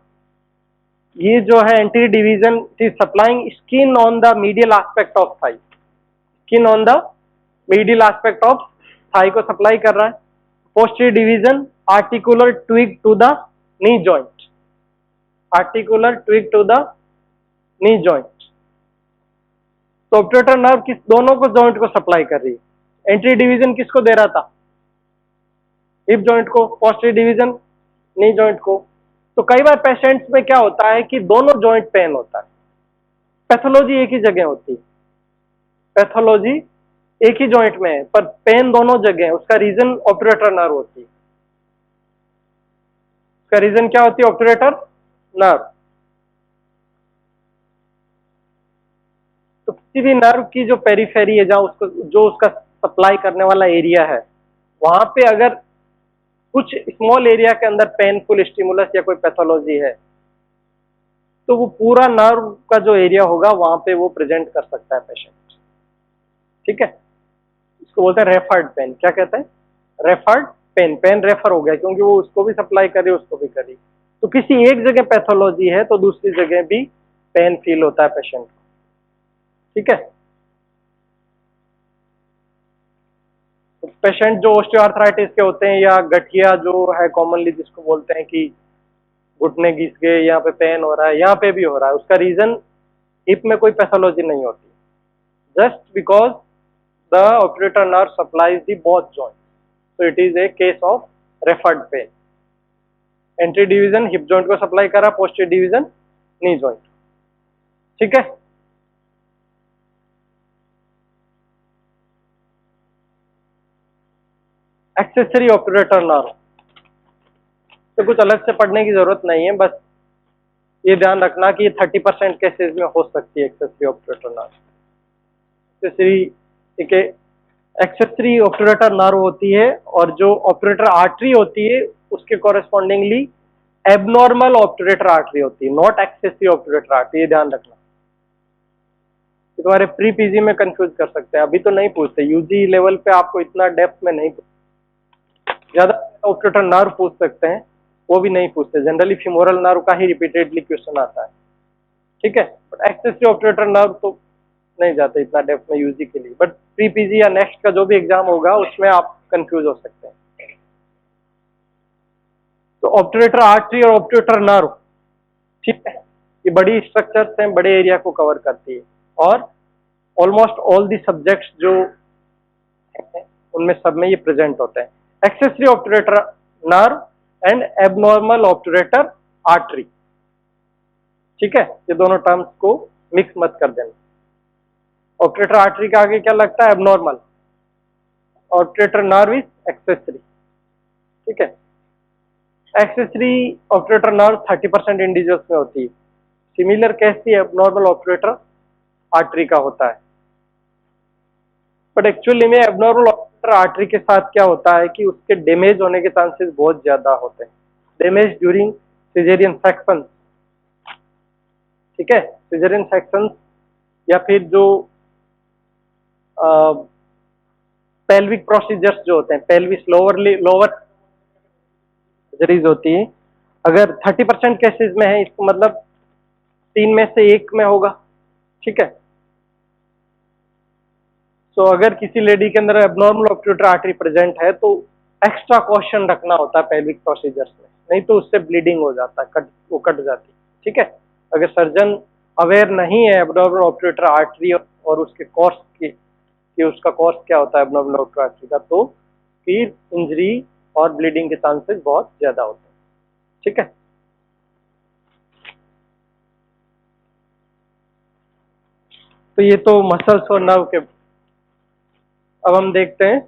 ये जो है anterior division is supplying skin on the medial aspect of thigh, skin on the medial aspect of thigh को सप्लाई कर रहा है। Posterior division articular twig to the knee joint, articular twig to the knee joint. तो obturator nerve किस दोनों को joint को supply कर रही है। एंटीरियर डिवीजन किसको दे रहा था? हिप जॉइंट को। पोस्टीरियर डिवीजन नी जॉइंट को। तो कई बार पेशेंट्स में क्या होता है कि दोनों जॉइंट पेन होता है, पैथोलॉजी एक ही जगह होती है, पैथोलॉजी एक ही जॉइंट में है पर पेन दोनों जगह है। उसका रीजन ऑब्टरेटर नर्व होती है। उसका रीजन क्या होती है? ऑब्टरेटर नर्व। तो किसी भी नर्व की जो पेरिफेरी है, जहां उसको जो उसका सप्लाई करने वाला एरिया है, वहां पे अगर कुछ स्मॉल एरिया के अंदर पेनफुल स्टिमुलस या कोई पैथोलॉजी है, तो वो पूरा नर्व का जो एरिया होगा वहां पे वो प्रेजेंट कर सकता है पेशेंट, ठीक है। इसको बोलते हैं रेफर्ड पेन। क्या कहते हैं? Referred pain. पेन रेफर हो गया क्योंकि वो उसको भी सप्लाई कर रही है, उसको भी कर रही। तो किसी एक जगह पैथोलॉजी है तो दूसरी जगह भी पेन फील होता है पेशेंट को, ठीक है। पेशेंट जो ऑस्टियोआर्थराइटिस के होते हैं या गठिया जो है कॉमनली जिसको बोलते हैं कि घुटने घिस गए, यहाँ पे पेन हो रहा है, यहाँ पे भी हो रहा है, उसका रीजन हिप में कोई पैथोलॉजी नहीं होती, just because the operator nerve supplies the both joint, so it is a case of referred pain. Entry division hip joint को सप्लाई करा, पोस्टीरियर डिवीजन नी जॉइंट, ठीक है। एक्सेसरी ऑपरेटर नर्व तो कुछ अलग से पढ़ने की जरूरत नहीं है, बस ये ध्यान रखना कि ये 30% केसेस में हो सकती है accessory operator nerve. Accessory operator nerve होती है और जो ऑपरेटर आर्टरी होती है उसके कॉरेस्पॉन्डिंगली एबनॉर्मल ऑपरेटर आर्टरी होती है, नॉट एक्सेसरी ऑपरेटर आर्टरी, ये ध्यान रखना। तो तुम्हारे प्री पीजी में कंफ्यूज कर सकते हैं, अभी तो नहीं पूछते, यूजी लेवल पे आपको इतना डेप्थ में नहीं पूछते, ज्यादा ऑपरेटर नर्व पूछ सकते हैं, वो भी नहीं पूछते, जनरली फीमोरल नर्व का ही रिपीटेडली क्वेश्चन आता है, ठीक है। बट एक्सेसरी ऑपरेटर नर्व तो नहीं जाते इतना डेप्थ में यूजी के लिए, बट प्री पीजी या नेक्स्ट का जो भी एग्जाम होगा उसमें आप कंफ्यूज हो सकते हैं। तो ऑपरेटर आर्टरी और ऑपरेटर नर्व, ठीक है, ये बड़ी स्ट्रक्चर्स हैं, बड़े एरिया को कवर करती है और ऑलमोस्ट ऑल दी सब्जेक्ट्स जो हैं उनमें सब में ये प्रेजेंट होते हैं। Accessory operator nerve and abnormal operator artery, ठीक है, ये दोनों टर्म्स को मिक्स मत कर देना। ऑपरेटर आर्टरी के आगे क्या लगता है? Abnormal. Operator nerve is accessory, ठीक है। एक्सेसरी ऑपरेटर नर्व 30% इंडिविजुअल्स में होती है, सिमिलर केस ही एबनॉर्मल ऑपरेटर आर्टरी का होता है। बट एक्चुअली में एबनॉर्मल ऑपरेटर आर्टरी के साथ क्या होता है कि उसके डैमेज होने के चांसेस बहुत ज्यादा होते हैं, डैमेज ड्यूरिंग सिजेरियन सेक्शन, ठीक है। सिजेरियन सेक्शन या फिर जो पेल्विक प्रोसीजर्स जो होते हैं, पेल्विस लोअर सर्जरीज होती है, अगर 30% केसेस में है, इसको मतलब 3 में से 1 में होगा, ठीक है। तो अगर किसी लेडी के अंदर एबनॉर्मल ऑपरेटर आर्टरी प्रेजेंट है तो एक्स्ट्रा कॉशन रखना होता है पेल्विक प्रोसीजर्स में, नहीं तो उससे ब्लीडिंग हो जाता है, वो कट जाती है, ठीक है। अगर सर्जन अवेयर नहीं है एबनॉर्मल ऑपरेटर आर्टरी और उसके कोर्स की कि उसका कॉस्ट क्या होता है एबनॉर्मल ऑपरेटर आर्टरी का, तो फिर इंजरी और ब्लीडिंग के चांसेस बहुत ज्यादा होते हैं, ठीक है। तो ये तो मसल्स और नर्व के। अब हम देखते हैं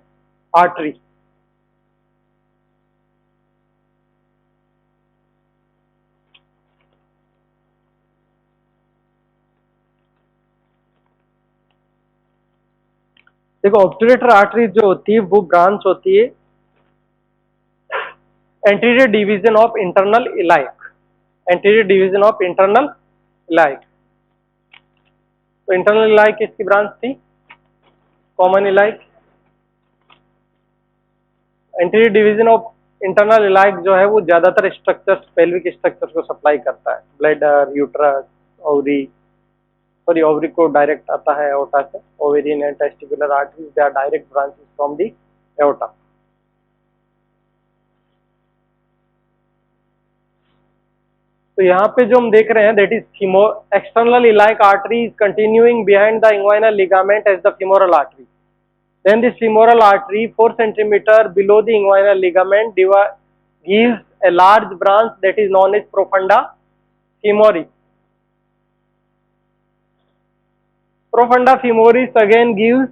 आर्टरी। देखो ऑब्टुरेटर आर्टरी जो होती है वो ब्रांच होती है anterior division of internal iliac, anterior division of internal iliac. तो इंटरनल इलाइक किसकी ब्रांच थी? Common iliac. Anterior division of internal iliac जो है वो ज्यादातर स्ट्रक्चर्स, पेल्विक स्ट्रक्चर्स को सप्लाई करता है, bladder, uterus, ovary, sorry ovary को डायरेक्ट आता है एओर्टा से, ovarian and testicular arteries they are direct branches from the aorta. तो यहाँ पे जो हम देख रहे हैं that is external iliac artery is continuing behind the inguinal ligament as the femoral artery. Then this femoral artery 4 centimeter below the inguinal ligament gives a large branch that is known as profunda femoris. Profunda femoris again gives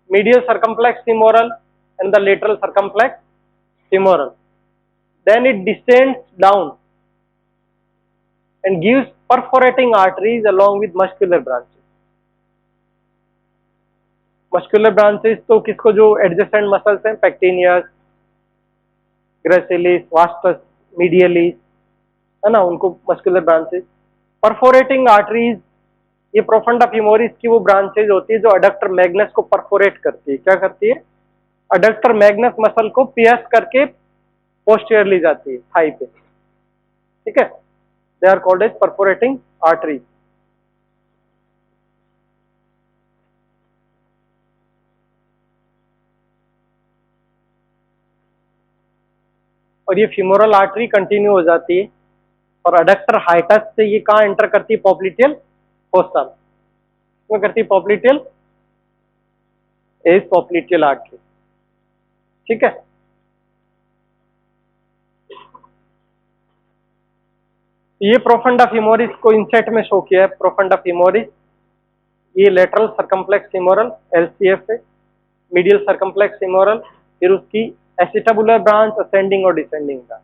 medial circumflex femoral and the lateral circumflex femoral. Then it descends down and gives perforating arteries along with muscular branches. Muscular branches तो किसको, जो adjacent muscles हैं, पेक्टिनियस, gracilis, vastus, medialis, है ना, उनको muscular branches. Perforating arteries, ये profunda femoris की वो ब्रांचेज होती है जो अडक्टर मैग्नस को परफोरेट करती है। क्या करती है? अडक्टर मैग्नस मसल को पियर्स करके पोस्टीरियरली जाती है थाई पे, ठीक है। They are called as perforating arteries. और ये फीमोरल आर्टरी कंटिन्यू हो जाती है और अडक्टर हाइटस से ये कहाँ एंटर करती है? पॉप्लिटियल फोसा में करती पॉप्लिटियल एज पॉप्लिटियल आर्टरी, ठीक है। ये प्रोफंडा फीमोरिस को इंसेट में शो किया है, प्रोफंडा फीमोरिस, ये लेटरल सर्कम्प्लेक्स फीमोरल एलसीएफ है, मीडियल सर्कम्प्लेक्स फीमोरल, फिर उसकी एसिटाबुलर ब्रांच असेंडिंग और डिसेंडिंग ब्रांच।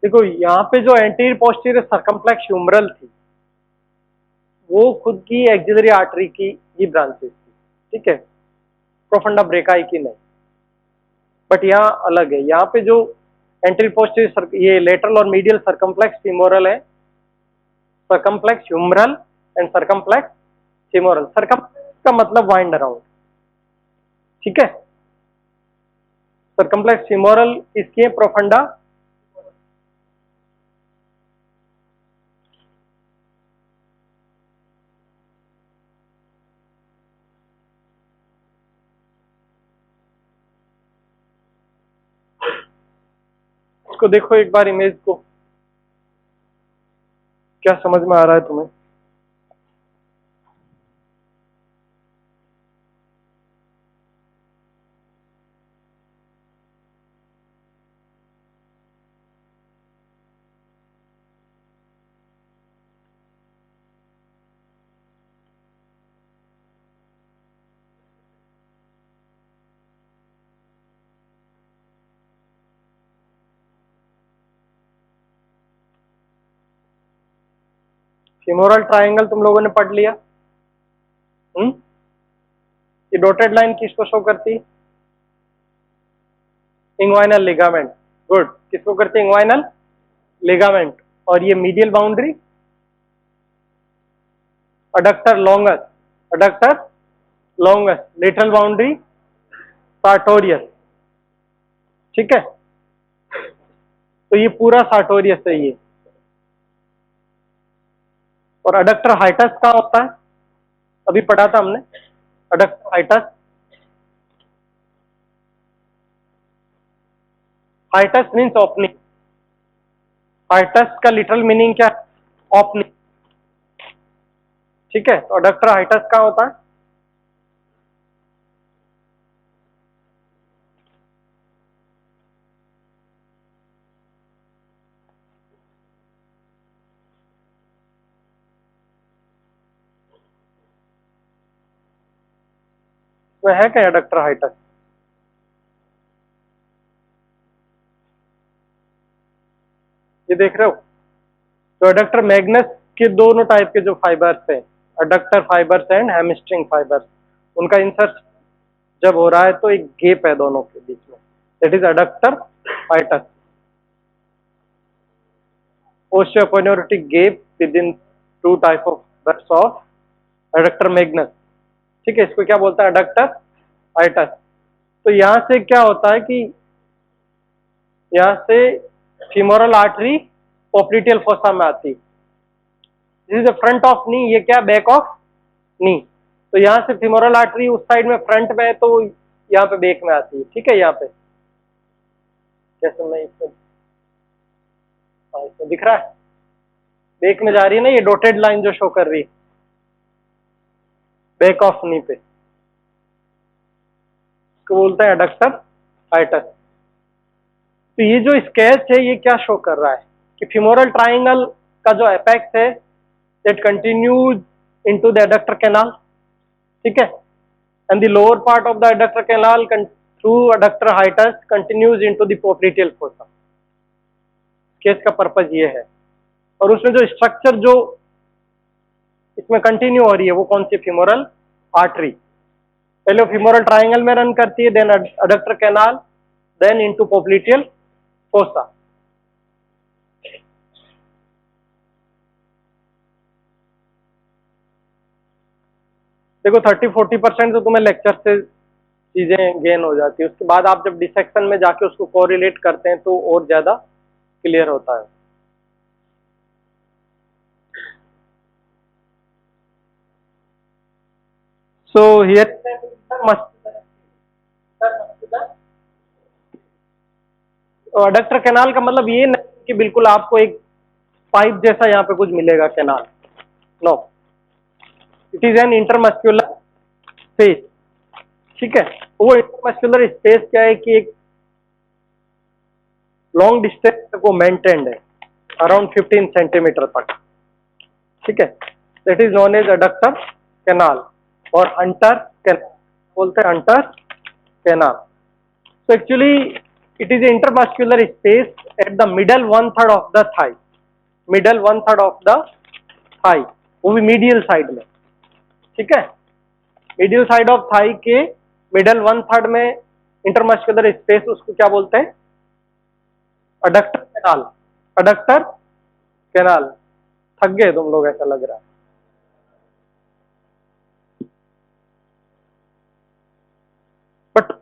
देखो यहाँ पे जो एंटीरियर पोस्टीरियर सर्कम्प्लेक्स ह्यूमरल थी वो खुद की एक्सिलरी आर्टरी की ही ब्रांचेस थी, ठीक है, प्रोफंडा ब्रेकाई की नहीं। बट यहाँ अलग है, यहाँ पे जो एंटीरियर पोस्टीरियर ये लेटरल और मीडियल सर्कम्प्लेक्स फीमोरल है, circumflex humoral and circumflex femoral. Circumflex का मतलब वाइंड अराउंड, ठीक है। सर्कम्प्लेक्स फीमोरल किसकी है? प्रोफंडा। इसको देखो एक बार इमेज को, क्या समझ में आ रहा है तुम्हें? फीमोरल ट्रायंगल तुम लोगों ने पढ़ लिया। ये डॉटेड लाइन किसको शो करती? Inguinal ligament. गुड, किसको करती? Inguinal ligament. और ये medial boundary adductor longus, adductor longus, lateral boundary sartorius, ठीक है। तो ये पूरा सार्टोरियस है ये। और अडक्टर हाइटस कहाँ होता है? अभी पढ़ा था हमने, adductor hiatus. Hiatus means opening. Hiatus का लिटरल मीनिंग क्या? ओपनिंग, ठीक है। तो अडक्टर हाइटस कहाँ होता है? वह है क्या अडक्टर हाइटस? ये देख रहे हो? तो अडक्टर मैग्नस के दोनों टाइप के जो फाइबर्स हैं, adductor fibres and hamstring fibres, उनका इंसर्ट जब हो रहा है तो एक गेप है दोनों के बीच में, that is adductor hiatus. Osseoaponeurotic gap within two type of fibres of adductor magnus, ठीक है। इसको क्या बोलता है? Adductor hiatus. तो यहां से क्या होता है कि यहां से फीमोरल आर्टरी पॉप्लिटियल फोसा में आती, दिस इज फ्रंट ऑफ नी, ये क्या? बैक ऑफ नी। तो यहाँ से फीमोरल आर्टरी उस साइड में फ्रंट में है तो यहाँ पे बैक में आती है, ठीक है। यहाँ पे जैसे मैं इसमें, इसमें दिख रहा है बैक में जा रही है ना, ये डॉटेड लाइन जो शो कर रही है बैक ऑफ नी पे, इसको बोलते हैं अडक्टर हाइटस। तो ये जो स्केच है ये क्या शो कर रहा है कि फीमोरल ट्राइंगल का जो एपेक्स है that continues into the adductor canal, ठीक है, and the lower part of the adductor canal through adductor hiatus continues into the popliteal fossa. Sketch का पर्पज ये है। और उसमें जो स्ट्रक्चर जो इसमें कंटिन्यू हो रही है वो कौन सी? Femoral artery. पहले फीमोरल ट्राइंगल में रन करती है, then adductor canal, then into popliteal fossa. देखो 30-40% तो तुम्हें लेक्चर से चीजें गेन हो जाती है, उसके बाद आप जब डिसेक्शन में जाके उसको कोरिलेट करते हैं तो और ज्यादा क्लियर होता है। So here अडक्टर कैनाल का मतलब ये नहीं कि बिल्कुल आपको एक पाइप जैसा यहाँ पे कुछ मिलेगा canal, no, it is an intermuscular space. ठीक है, वो इंटरमस्क्यूलर स्पेस क्या है कि एक लॉन्ग डिस्टेंस तक वो मेंटेन्ड है, अराउंड 15 सेंटीमीटर तक। ठीक है, that is known as adductor canal और हंटर कैनाल बोलते हैं, Hunter canal. So actually it is intermuscular space at the middle 1/3 of the thigh, middle 1/3 of the thigh, वो भी मीडियल साइड में। ठीक है, मीडियल साइड ऑफ थाई के middle 1/3 में इंटरमस्कुलर स्पेस, उसको क्या बोलते हैं? Adductor canal. Adductor canal. थक गए तुम लोग ऐसा लग रहा है। बट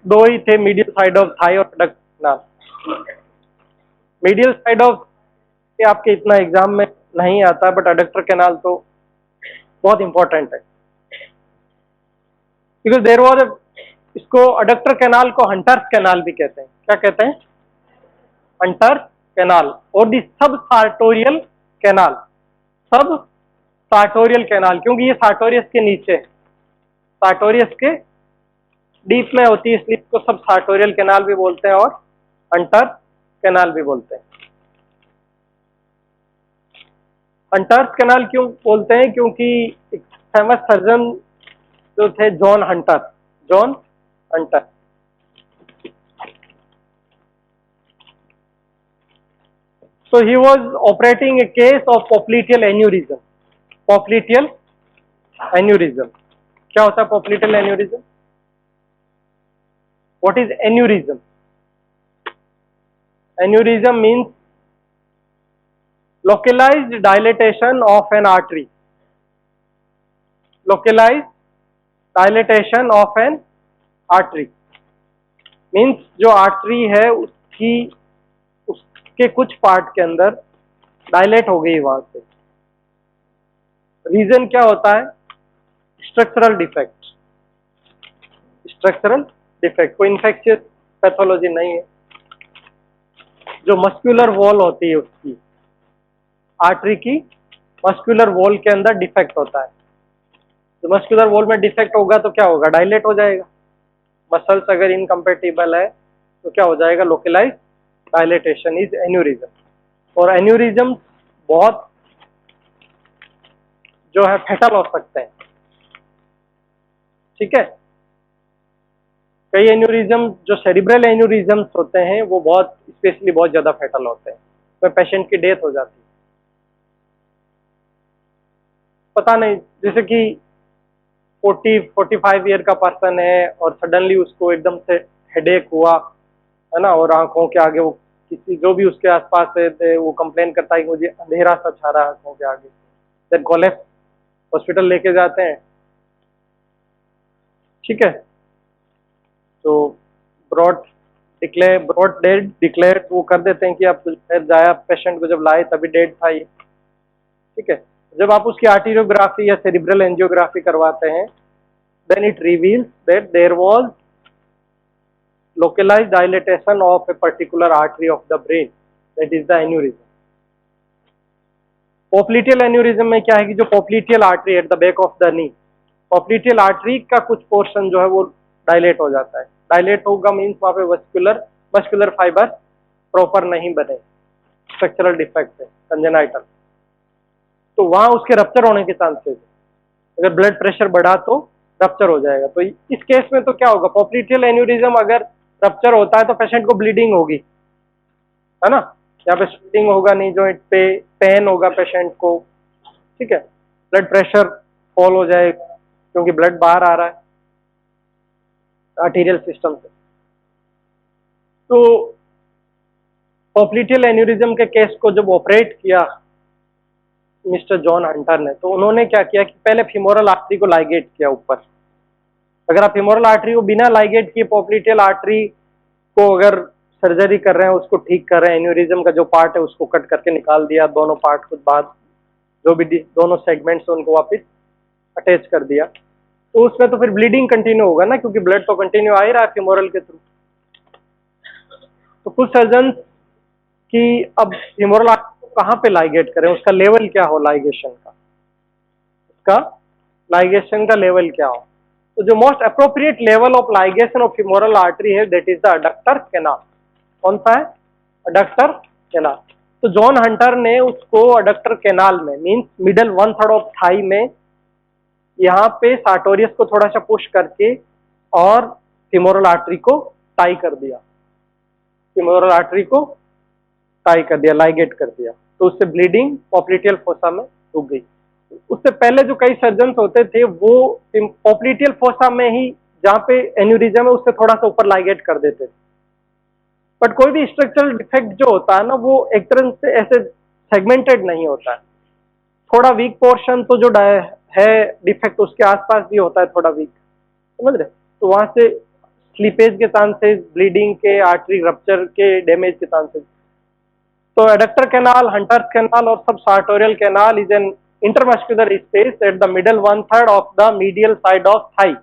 दो ही थे, मीडियल साइड ऑफ थाई और adductor canal. Medial side of आपके इतना एग्जाम में नहीं आता, बट अडक्टर कैनाल तो बहुत इंपॉर्टेंट है, बिकॉज देयर वाज, इसको अडक्टर कैनाल को हंटर्स कैनाल भी कहते हैं। क्या कहते हैं? Hunters canal. और दी सब सार्टोरियल कैनाल, सब सार्टोरियल कैनाल, क्योंकि ये सार्टोरियस के नीचे, सार्टोरियस के डीप में होती है, इसलिए इसको सब सार्टोरियल कैनाल भी बोलते हैं और हंटर कैनाल भी बोलते हैं। हंटर्स कैनाल क्यों बोलते हैं? क्योंकि एक फेमस सर्जन जो थे, John Hunter, John Hunter. So he was operating a case of popliteal aneurysm. Popliteal aneurysm. क्या होता है popliteal aneurysm? What is aneurysm? Aneurysm means localized dilatation of an artery. Localized dilatation of an artery means जो artery है उसके कुछ part के अंदर dilate हो गई वहां से। रीजन क्या होता है? Structural defect. स्ट्रक्चरल डिफेक्ट, कोई इन्फेक्शियस पैथोलॉजी नहीं है। जो मस्कुलर वॉल होती है उसकी, आर्टरी की मस्कुलर वॉल के अंदर डिफेक्ट होता है। तो मस्कुलर वॉल में डिफेक्ट होगा तो क्या होगा? डायलेट हो जाएगा। मसल्स अगर इनकम्पेटिबल है तो क्या हो जाएगा? Localise dilatation is aneurysm. और एन्यूरिज्म बहुत जो है फैटल हो सकते हैं। ठीक है, कई एन्यूरिज्म जो सेरिब्रल एन्यूरिज्म्स होते हैं वो बहुत स्पेशली बहुत ज्यादा फैटल होते हैं, तो पेशेंट की डेथ हो जाती है। पता नहीं, जैसे कि 40-45 ईयर का पर्सन है और सडनली उसको एकदम से हेडेक हुआ है ना, और आंखों के आगे वो किसी जो भी उसके आसपास थे वो कंप्लेन करता है कि मुझे अंधेरा सा छा रहा है आंखों के आगे, देन कोलैप्स, हॉस्पिटल लेके जाते हैं। ठीक है, तो ब्रॉड डेड डिक्लेयर वो कर देते हैं कि आप जाया पेशेंट को जब लाए तभी डेड था ये। ठीक है, जब आप उसकी आर्टेरियोग्राफी या सेरिब्रल एंजियोग्राफी करवाते हैं, then it reveals that there was localized dilatation of a particular artery of the brain, that is the aneurysm. Popliteal aneurysm में क्या है कि जो popliteal artery at the back of the knee, popliteal artery का कुछ portion जो है वो डायलेट हो जाता है। डायलेट होगा मीन्स वहाँ पे मस्कुलर फाइबर प्रॉपर नहीं बने, स्ट्रक्चरल डिफेक्ट है, कंजेनाइटल, तो वहाँ उसके रप्चर होने के चांसेस है। अगर ब्लड प्रेशर बढ़ा तो रप्चर हो जाएगा। तो इस केस में तो क्या होगा? पोप्लिटियल एन्यूरिज्म अगर रप्चर होता है तो पेशेंट को ब्लीडिंग होगी, है ना, यहाँ पे स्वेटिंग होगा नी जॉइंट पे, पेन होगा पेशेंट को। ठीक है, ब्लड प्रेशर फॉल हो जाएगा क्योंकि ब्लड बाहर आ रहा है आर्टीरियल सिस्टम से। तो पोप्लिटियल एन्यूरिज्म के केस को जब ऑपरेट किया मिस्टर जॉन हंटर ने, तो उन्होंने क्या किया कि पहले फीमोरल आर्टरी को लाइगेट किया ऊपर। अगर आप फीमोरल आर्टरी को बिना लाइगेट किए पोप्लिटियल आर्टरी को अगर सर्जरी कर रहे हैं, उसको ठीक कर रहे हैं, एन्यूरिज्म का जो पार्ट है उसको कट करके निकाल दिया, दोनों पार्ट कुछ बाद जो भी दोनों सेगमेंट्स उनको वापस अटैच कर दिया, तो उसमें तो फिर ब्लीडिंग कंटिन्यू होगा ना, क्योंकि ब्लड तो कंटिन्यू आ ही रहा है फीमोरल के थ्रू। कुछ सर्जन कि अब femoral artery को कहाँ पे लाइगेट करें, उसका लेवल क्या हो लाइगेशन का, उसका लाइगेशन का लेवल क्या हो। तो जो most appropriate level of ligation of femoral artery है that is the adductor canal. कौन सा है? Adductor canal. तो जॉन हंटर ने उसको अडक्टर कैनाल में मींस मिडल 1/3 ऑफ थाई में यहाँ पे सार्टोरियस को थोड़ा सा पुश करके और femoral आर्टरी को टाई कर दिया, femoral आर्टरी को टाई कर दिया, लाइगेट कर दिया, तो उससे ब्लीडिंग पॉप्लिटियल फोसा में रुक गई। उससे पहले जो कई सर्जन होते थे वो पॉप्लिटियल फोसा में ही जहाँ पे एन्यूरिज्म है उससे थोड़ा सा ऊपर लाइगेट कर देते थे। बट कोई भी स्ट्रक्चरल डिफेक्ट जो होता है ना वो एक तरह से ऐसे सेगमेंटेड नहीं होता है, थोड़ा वीक पोर्शन तो जो है डिफेक्ट उसके आसपास भी होता है थोड़ा वीक, समझ रहे? तो वहां से स्लीपेज के चांसेस, ब्लीडिंग के, आर्टरी रप्चर के, डैमेज के चांसेस। तो एडक्टर कैनाल, हंटर्स कैनाल और सब sartorial canal is an intermuscular space at the middle 1/3 of the medial side of Thai.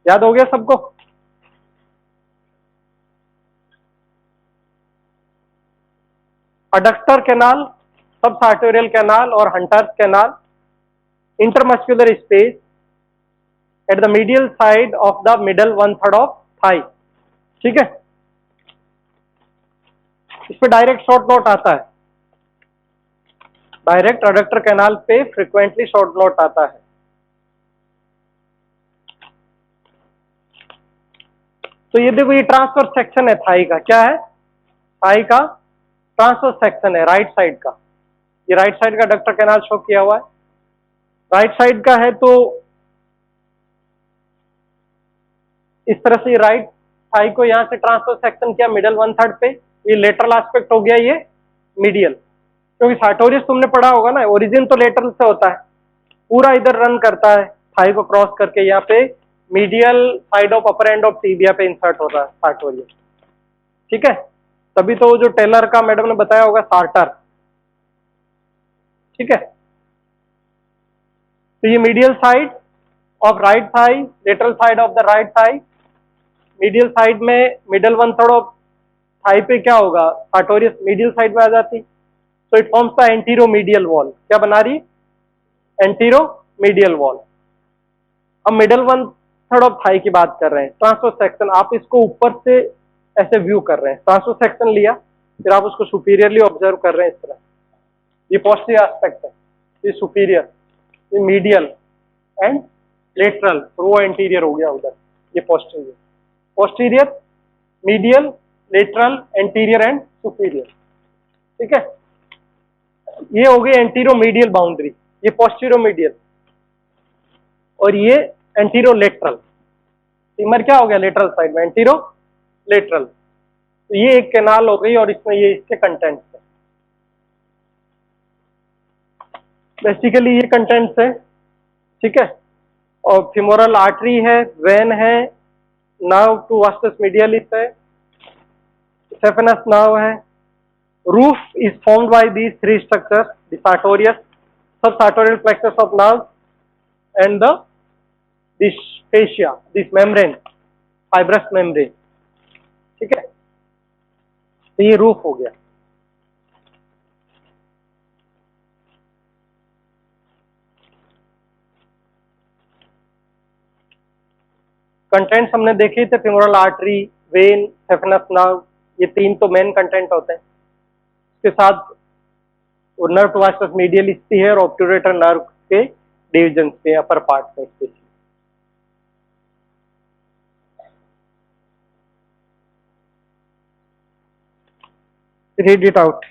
याद हो गया सबको? अडक्टर कैनाल, सब सार्टोरियल कैनाल और hunters canal, intermuscular space at the medial side of the middle 1/3 of thigh. ठीक है, इस पे डायरेक्ट शॉर्ट नोट आता है, डायरेक्ट अडक्टर कैनाल पे फ्रीक्वेंटली शॉर्ट नोट आता है। तो ये देखो, ये ट्रांसफर सेक्शन है थाई का, क्या है? थाई का ट्रांसफर सेक्शन है राइट साइड का। ये राइट साइड का अडक्टर कैनाल शो किया हुआ है, राइट साइड का है। तो इस तरह से राइट थाई को यहां से ट्रांसफर सेक्शन किया मिडल 1/3 पे, ये लेटरल एस्पेक्ट हो गया, ये मीडियल। क्योंकि सार्टोरियस तुमने पढ़ा होगा ना, ओरिजिन तो लेटरल से होता है, पूरा इधर रन करता है थाई को क्रॉस करके, यहाँ पे medial side of upper end of tibia पे इंसर्ट हो रहा है सार्टोरियस। ठीक है, तभी तो जो टेलर का मैडम ने बताया होगा सार्टर। ठीक है, तो ये medial side of right thigh, lateral side of the right thigh, medial side में मिडल 1/3 ऑफ थाई पे क्या होगा, सार्टोरियस मीडियल साइड में आ जाती, तो it forms the antero medial wall. क्या बना रही? Antero medial wall. अब मिडल 1/3 ऑफ थाई की बात कर रहे हैं, ट्रांसवर्स सेक्शन, आप इसको ऊपर से ऐसे व्यू कर रहे हैं, ट्रांसवर्स सेक्शन लिया, फिर आप उसको सुपीरियरली ऑब्जर्व कर रहे हैं इस तरह। ये पोस्टीरियर एस्पेक्ट है, ये सुपीरियर, ये मीडियल एंड लेटरल, वो एंटीरियर हो गया उधर, ये posterior, posterior, medial, lateral, anterior and superior. ठीक है, ये हो गई एंटीरो मीडियल बाउंड्री, ये पोस्टीरो मीडियल, और ये एंटीरो लेटरल। टीमर क्या हो गया लेटरल साइड में, एंटीरो लेटरल। तो ये एक कैनाल हो गई और इसमें ये इसके कंटेंट्स है, बेसिकली ये कंटेंट्स है। ठीक है, और फिमोरल आर्टरी है, वेन है, नर्व टू वास्टस मीडियलिस है, सेफेनस नर्व है। Roof is formed by these three structures, the sartorius, sub sartorial plexus of nerve and the this fascia, दिस membrane, fibrous membrane। ठीक है, तो ये रूफ हो गया। कंटेंट्स हमने देखे थे, femoral artery, when, saphenous nerve, ये तीन तो मेन कंटेंट होते हैं। इसके साथ नर्व टू वास्टस मीडियलिस है और ऑब्टूरेटर नर्व के डिविजन के अपर पार्ट में स्पेशली। Read it out.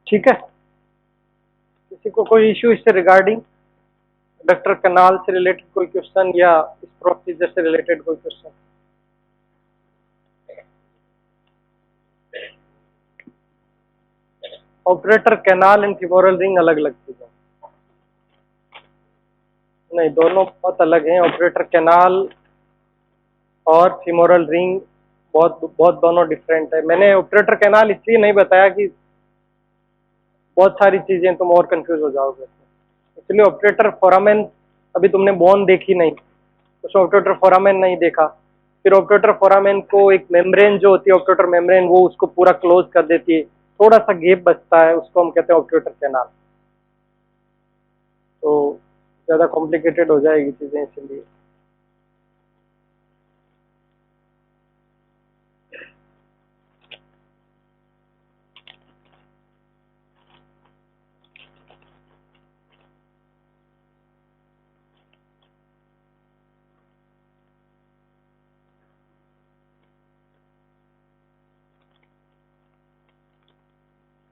ठीक है, किसी को कोई इश्यू इससे रिगार्डिंग, डक्टर कनाल से रिलेटेड कोई क्वेश्चन या इस प्रोसीजर से रिलेटेड कोई question? Operator canal and femoral ring अलग अलग चीजें नहीं, दोनों बहुत अलग हैं। ऑपरेटर कैनाल और फीमोरल रिंग बहुत बहुत दोनों डिफरेंट है। मैंने ऑपरेटर कैनाल इसलिए नहीं बताया कि बहुत सारी चीजें तुम और कंफ्यूज हो जाओगे, इसलिए ऑपरेटर फोरामेन, अभी तुमने बोन देखी नहीं, उसमें ऑपरेटर फोरामेन नहीं देखा। फिर ऑपरेटर फोरामेन को एक मेम्ब्रेन जो होती है, ऑपरेटर मेम्ब्रेन, वो उसको पूरा क्लोज कर देती है, थोड़ा सा गैप बचता है, उसको हम कहते हैं ऑपरेटर कैनाल। तो ज़्यादा कॉम्प्लिकेटेड हो जाएगी चीज़ें इसलिए।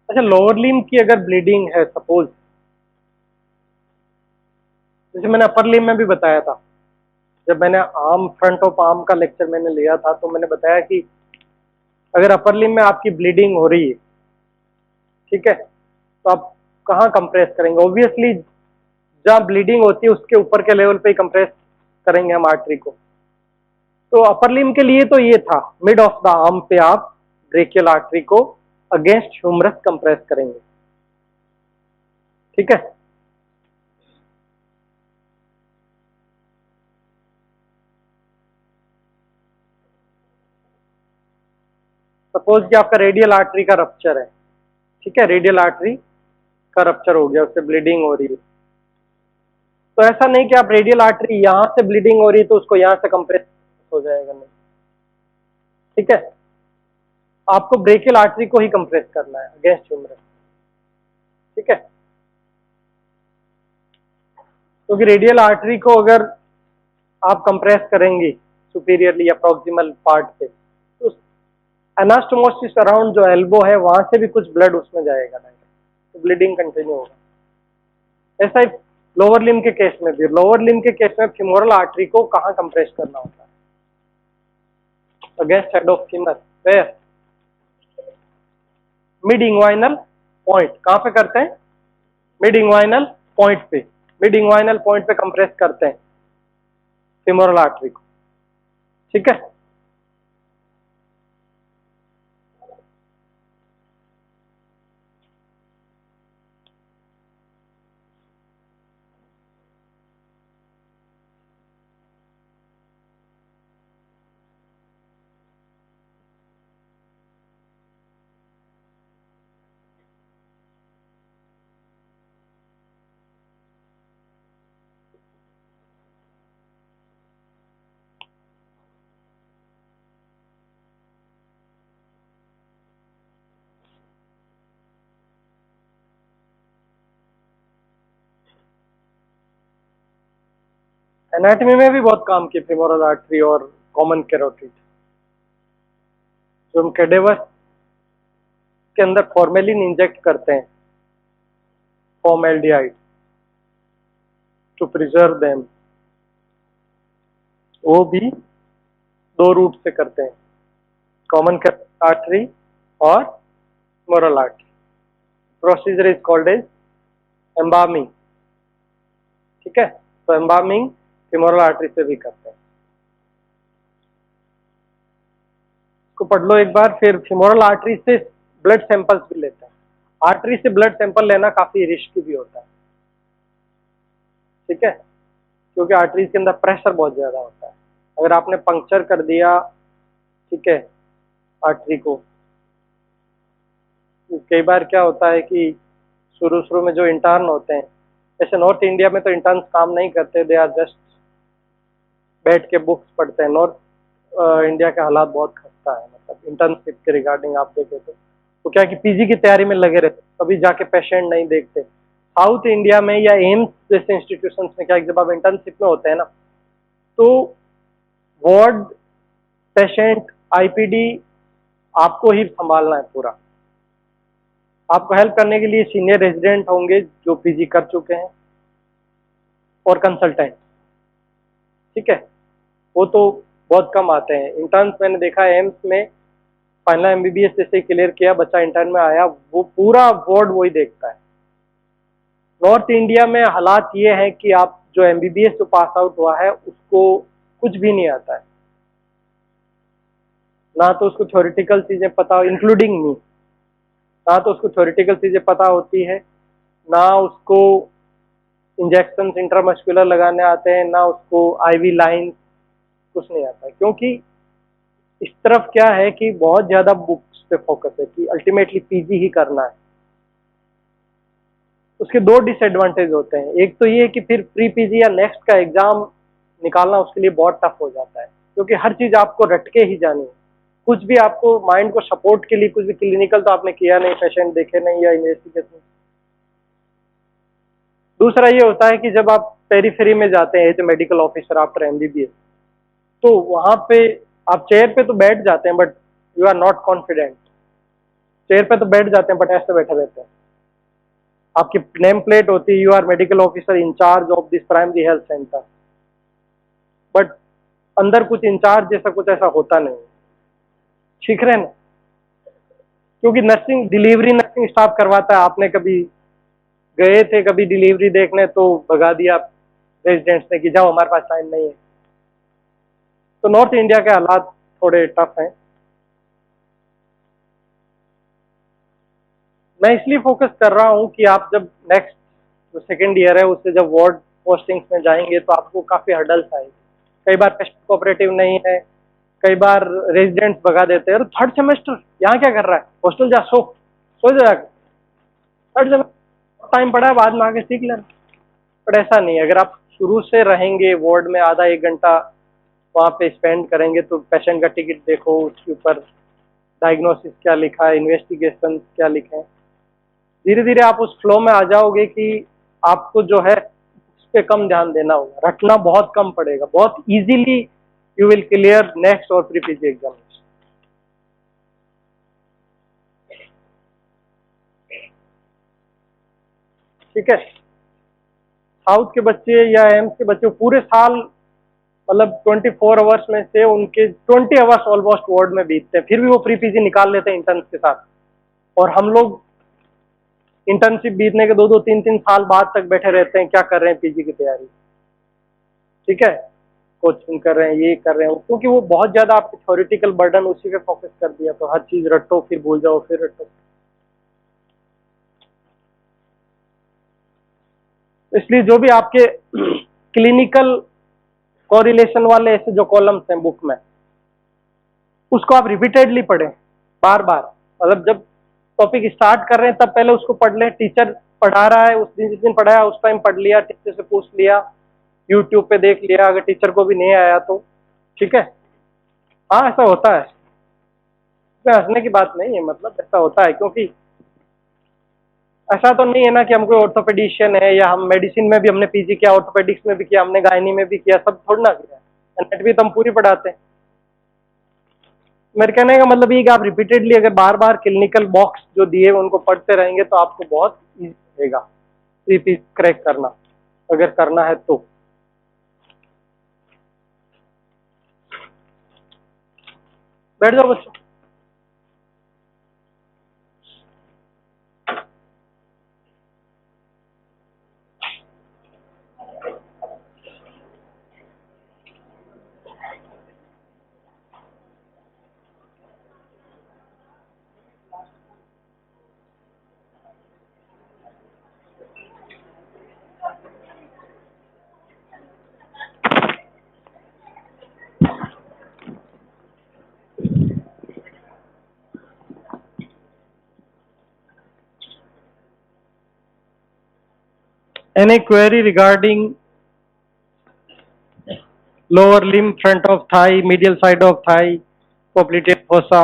अच्छा, लोअर लिम्ब की अगर ब्लीडिंग है सपोज, जैसे मैंने अपर लिम्ब में भी बताया था, जब मैंने आर्म, फ्रंट ऑफ आर्म का लेक्चर मैंने लिया था, तो मैंने बताया कि अगर अपर लिम्ब में आपकी ब्लीडिंग हो रही है, ठीक है, तो आप कहाँ कंप्रेस करेंगे? ऑब्वियसली जहाँ ब्लीडिंग होती है उसके ऊपर के लेवल पे ही कंप्रेस करेंगे हम आर्टरी को। तो अपर लिम्ब के लिए तो ये था, मिड ऑफ द आर्म पे आप ब्रेकियल आर्टरी को अगेंस्ट ह्यूमरस कंप्रेस करेंगे, ठीक है। सपोज कि आपका रेडियल आर्टरी का रप्चर है, ठीक है, रेडियल आर्टरी का रप्चर हो गया, उससे ब्लीडिंग हो रही है, तो ऐसा नहीं कि आप रेडियल आर्टरी यहाँ से ब्लीडिंग हो रही है तो उसको यहाँ से कंप्रेस हो जाएगा, नहीं, ठीक है। आपको ब्रेकियल आर्टरी को ही कंप्रेस करना है अगेंस्ट ह्यूमरस, ठीक है, क्योंकि रेडियल आर्टरी को अगर आप कंप्रेस करेंगे सुपीरियरली या प्रॉक्सिमल पार्ट पे, तो एनास्टोमोसिस अराउंड जो एल्बो है वहां से भी कुछ ब्लड उसमें जाएगा, तो ब्लीडिंग कंटिन्यू होगा। ऐसा ही लोअर लिम्ब के केस में भी, लोअर लिम्ब के केस में फीमोरल आर्टरी को कहाँ कंप्रेस करना होता है? Against head of femur, where? Mid inguinal point. कहाँ पे करते हैं? मिड इंग्वाइनल पॉइंट पे, मिड इंग्वाइनल पॉइंट पे कंप्रेस करते हैं फीमोरल आर्टरी को, ठीक है। एनाटॉमी में भी बहुत काम की फीमोरल आर्टरी और कॉमन कैरोटिड, जो हम कैडेवर के अंदर फॉर्मेलिन इंजेक्ट करते हैं, फॉर्मेल्डिहाइड, टू प्रिजर्व देम, वो भी दो रूट से करते हैं, कॉमन आर्टरी और femoral artery. Procedure is called as embalming, ठीक है। तो एम्बामिंग फीमोरल आर्टरी से भी करते हैं, इसको पढ़ लो एक बार। फिर फीमोरल आर्टरी से ब्लड सैंपल्स भी लेते हैं। आर्टरी से ब्लड सैंपल लेना काफी रिस्की भी होता है, ठीक है, क्योंकि आर्टरीज के अंदर प्रेशर बहुत ज्यादा होता है। अगर आपने पंक्चर कर दिया, ठीक है, आर्टरी को, तो कई बार क्या होता है कि शुरू शुरू में जो इंटर्न होते हैं, जैसे नॉर्थ इंडिया में तो इंटर्न्स काम नहीं करते, दे आर जस्ट बैठ के बुक्स पढ़ते हैं। नॉर्थ इंडिया के हालात बहुत खस्ता है, मतलब इंटर्नशिप के रिगार्डिंग आप देखें तो क्या कि पीजी की तैयारी में लगे रहते, कभी जाके पेशेंट नहीं देखते। साउथ इंडिया में या एम्स जैसे इंस्टीट्यूशंस में क्या, जब आप इंटर्नशिप में होते हैं ना, तो वार्ड, पेशेंट, आईपीडी आपको ही संभालना है पूरा, आपको हेल्प करने के लिए सीनियर रेजिडेंट होंगे जो पीजी कर चुके हैं और कंसल्टेंट, ठीक है, वो तो बहुत कम आते हैं। इंटर्न्स मैंने देखा है एम्स में, फाइनल एमबीबीएस जैसे क्लियर किया बच्चा इंटर्न में आया, वो पूरा बोर्ड वही देखता है। नॉर्थ इंडिया में हालात ये है कि आप जो एमबीबीएस जो पास आउट हुआ है उसको कुछ भी नहीं आता है, ना तो उसको थ्योरेटिकल चीजें पता, इंक्लूडिंग मी, ना तो उसको थ्योरेटिकल चीजें पता होती है, ना उसको इंजेक्शन इंट्रामस्कुलर लगाने आते हैं, ना उसको आईवी लाइन, कुछ नहीं आता है। क्योंकि इस तरफ क्या है कि बहुत ज्यादा बुक्स पे फोकस है कि अल्टीमेटली पीजी ही करना है। उसके दो डिसएडवांटेज होते हैं, एक तो ये है कि फिर प्री पीजी या नेक्स्ट का एग्जाम निकालना उसके लिए बहुत टफ हो जाता है, क्योंकि हर चीज आपको रट के ही जानी है। कुछ भी आपको माइंड को सपोर्ट के लिए, कुछ भी क्लिनिकल तो आपने किया नहीं, पेशेंट देखे नहीं या इन्वेस्टिगेशन। दूसरा ये होता है कि जब आप पेरीफेरी में जाते हैं as a medical officer after MBBS, तो वहां पे आप चेयर पे तो बैठ जाते हैं but you are not confident. Chair पे तो बैठ जाते हैं बट ऐसे बैठे रहते हैं। आपकी नेम प्लेट होती है, you are medical officer incharge of this primary health centre, but अंदर कुछ इंचार्ज जैसा कुछ ऐसा होता नहीं, सीख रहे हैं ना। क्योंकि नर्सिंग डिलीवरी नर्सिंग स्टाफ करवाता है, आपने कभी गए थे कभी डिलीवरी देखने तो भगा दिया रेजिडेंट्स ने कि जाओ हमारे पास टाइम नहीं है। तो नॉर्थ इंडिया के हालात थोड़े टफ हैं। मैं इसलिए फोकस कर रहा हूँ कि आप जब नेक्स्ट जो सेकेंड ईयर है उससे जब वार्ड पोस्टिंग्स में जाएंगे तो आपको काफ़ी हर्डल्स आएंगे। कई बार पेशेंट कोऑपरेटिव नहीं है, कई बार रेजिडेंट्स भगा देते हैं, अरे थर्ड सेमेस्टर यहाँ क्या कर रहा है, हॉस्टल जा, सो जा जाकर, थर्ड सेमेस्टर टाइम पड़ा है, बाद में आके सीख लेना। बट ऐसा नहीं है, अगर आप शुरू से रहेंगे वार्ड में आधा एक घंटा वहाँ पे स्पेंड करेंगे तो पेशेंट का टिकट देखो, उसके ऊपर डायग्नोसिस क्या लिखा है, इन्वेस्टिगेशन क्या लिखे हैं, धीरे धीरे आप उस फ्लो में आ जाओगे कि आपको जो है उस पर कम ध्यान देना होगा, रटना बहुत कम पड़ेगा, बहुत easily you will clear next और प्री पीजी एग्जाम। ठीक है, साउथ के बच्चे या एम्स के बच्चे पूरे साल मतलब 24 आवर्स में से उनके 20 आवर्स ऑलमोस्ट वार्ड में बीतते हैं, फिर भी वो प्री पीजी निकाल लेते हैं इंटर्न्स के साथ। और हम लोग इंटर्नशिप बीतने के 2-3 साल बाद तक बैठे रहते हैं, क्या कर रहे हैं पीजी की तैयारी, ठीक है, कोचिंग कर रहे हैं, ये कर रहे हैं, क्योंकि वो बहुत ज्यादा आपको थ्योरेटिकल बर्डन उसी पे फोकस कर दिया, तो हर चीज रटो फिर भूल जाओ फिर रटो। इसलिए जो भी आपके क्लिनिकल कोरिलेशन वाले ऐसे जो कॉलम्स हैं बुक में, उसको आप रिपीटेडली पढ़ें, बार बार। मतलब जब टॉपिक स्टार्ट कर रहे हैं तब पहले उसको पढ़ लें, टीचर पढ़ा रहा है उस दिन जिस दिन पढ़ाया उस टाइम पढ़ लिया, टीचर से पूछ लिया, यूट्यूब पे देख लिया, अगर टीचर को भी नहीं आया तो, ठीक है। हाँ ऐसा होता है, इसमें हंसने की बात नहीं है, मतलब ऐसा होता है, क्योंकि ऐसा तो नहीं है ना कि हम कोई ऑर्थोपेडिशियन है या हम मेडिसिन में भी हमने पीजी किया, ऑर्थोपेडिक्स में भी किया, हमने गायनी में भी किया, सब थोड़ा ना किया, एनाटॉमी तो हम पूरी पढ़ाते हैं। मेरे कहने का मतलब ये कि आप रिपीटेडली अगर बार बार क्लिनिकल बॉक्स जो दिए उनको पढ़ते रहेंगे तो आपको बहुत ईजी रहेगा प्री क्रैक करना, अगर करना है तो। बैठ जाओ बच्चों। Any query regarding lower limb, front of thigh, medial side of thigh, popliteal fossa?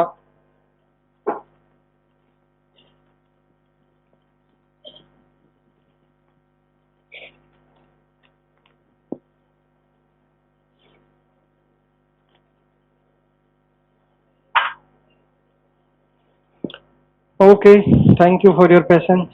Okay, thank you for your patience.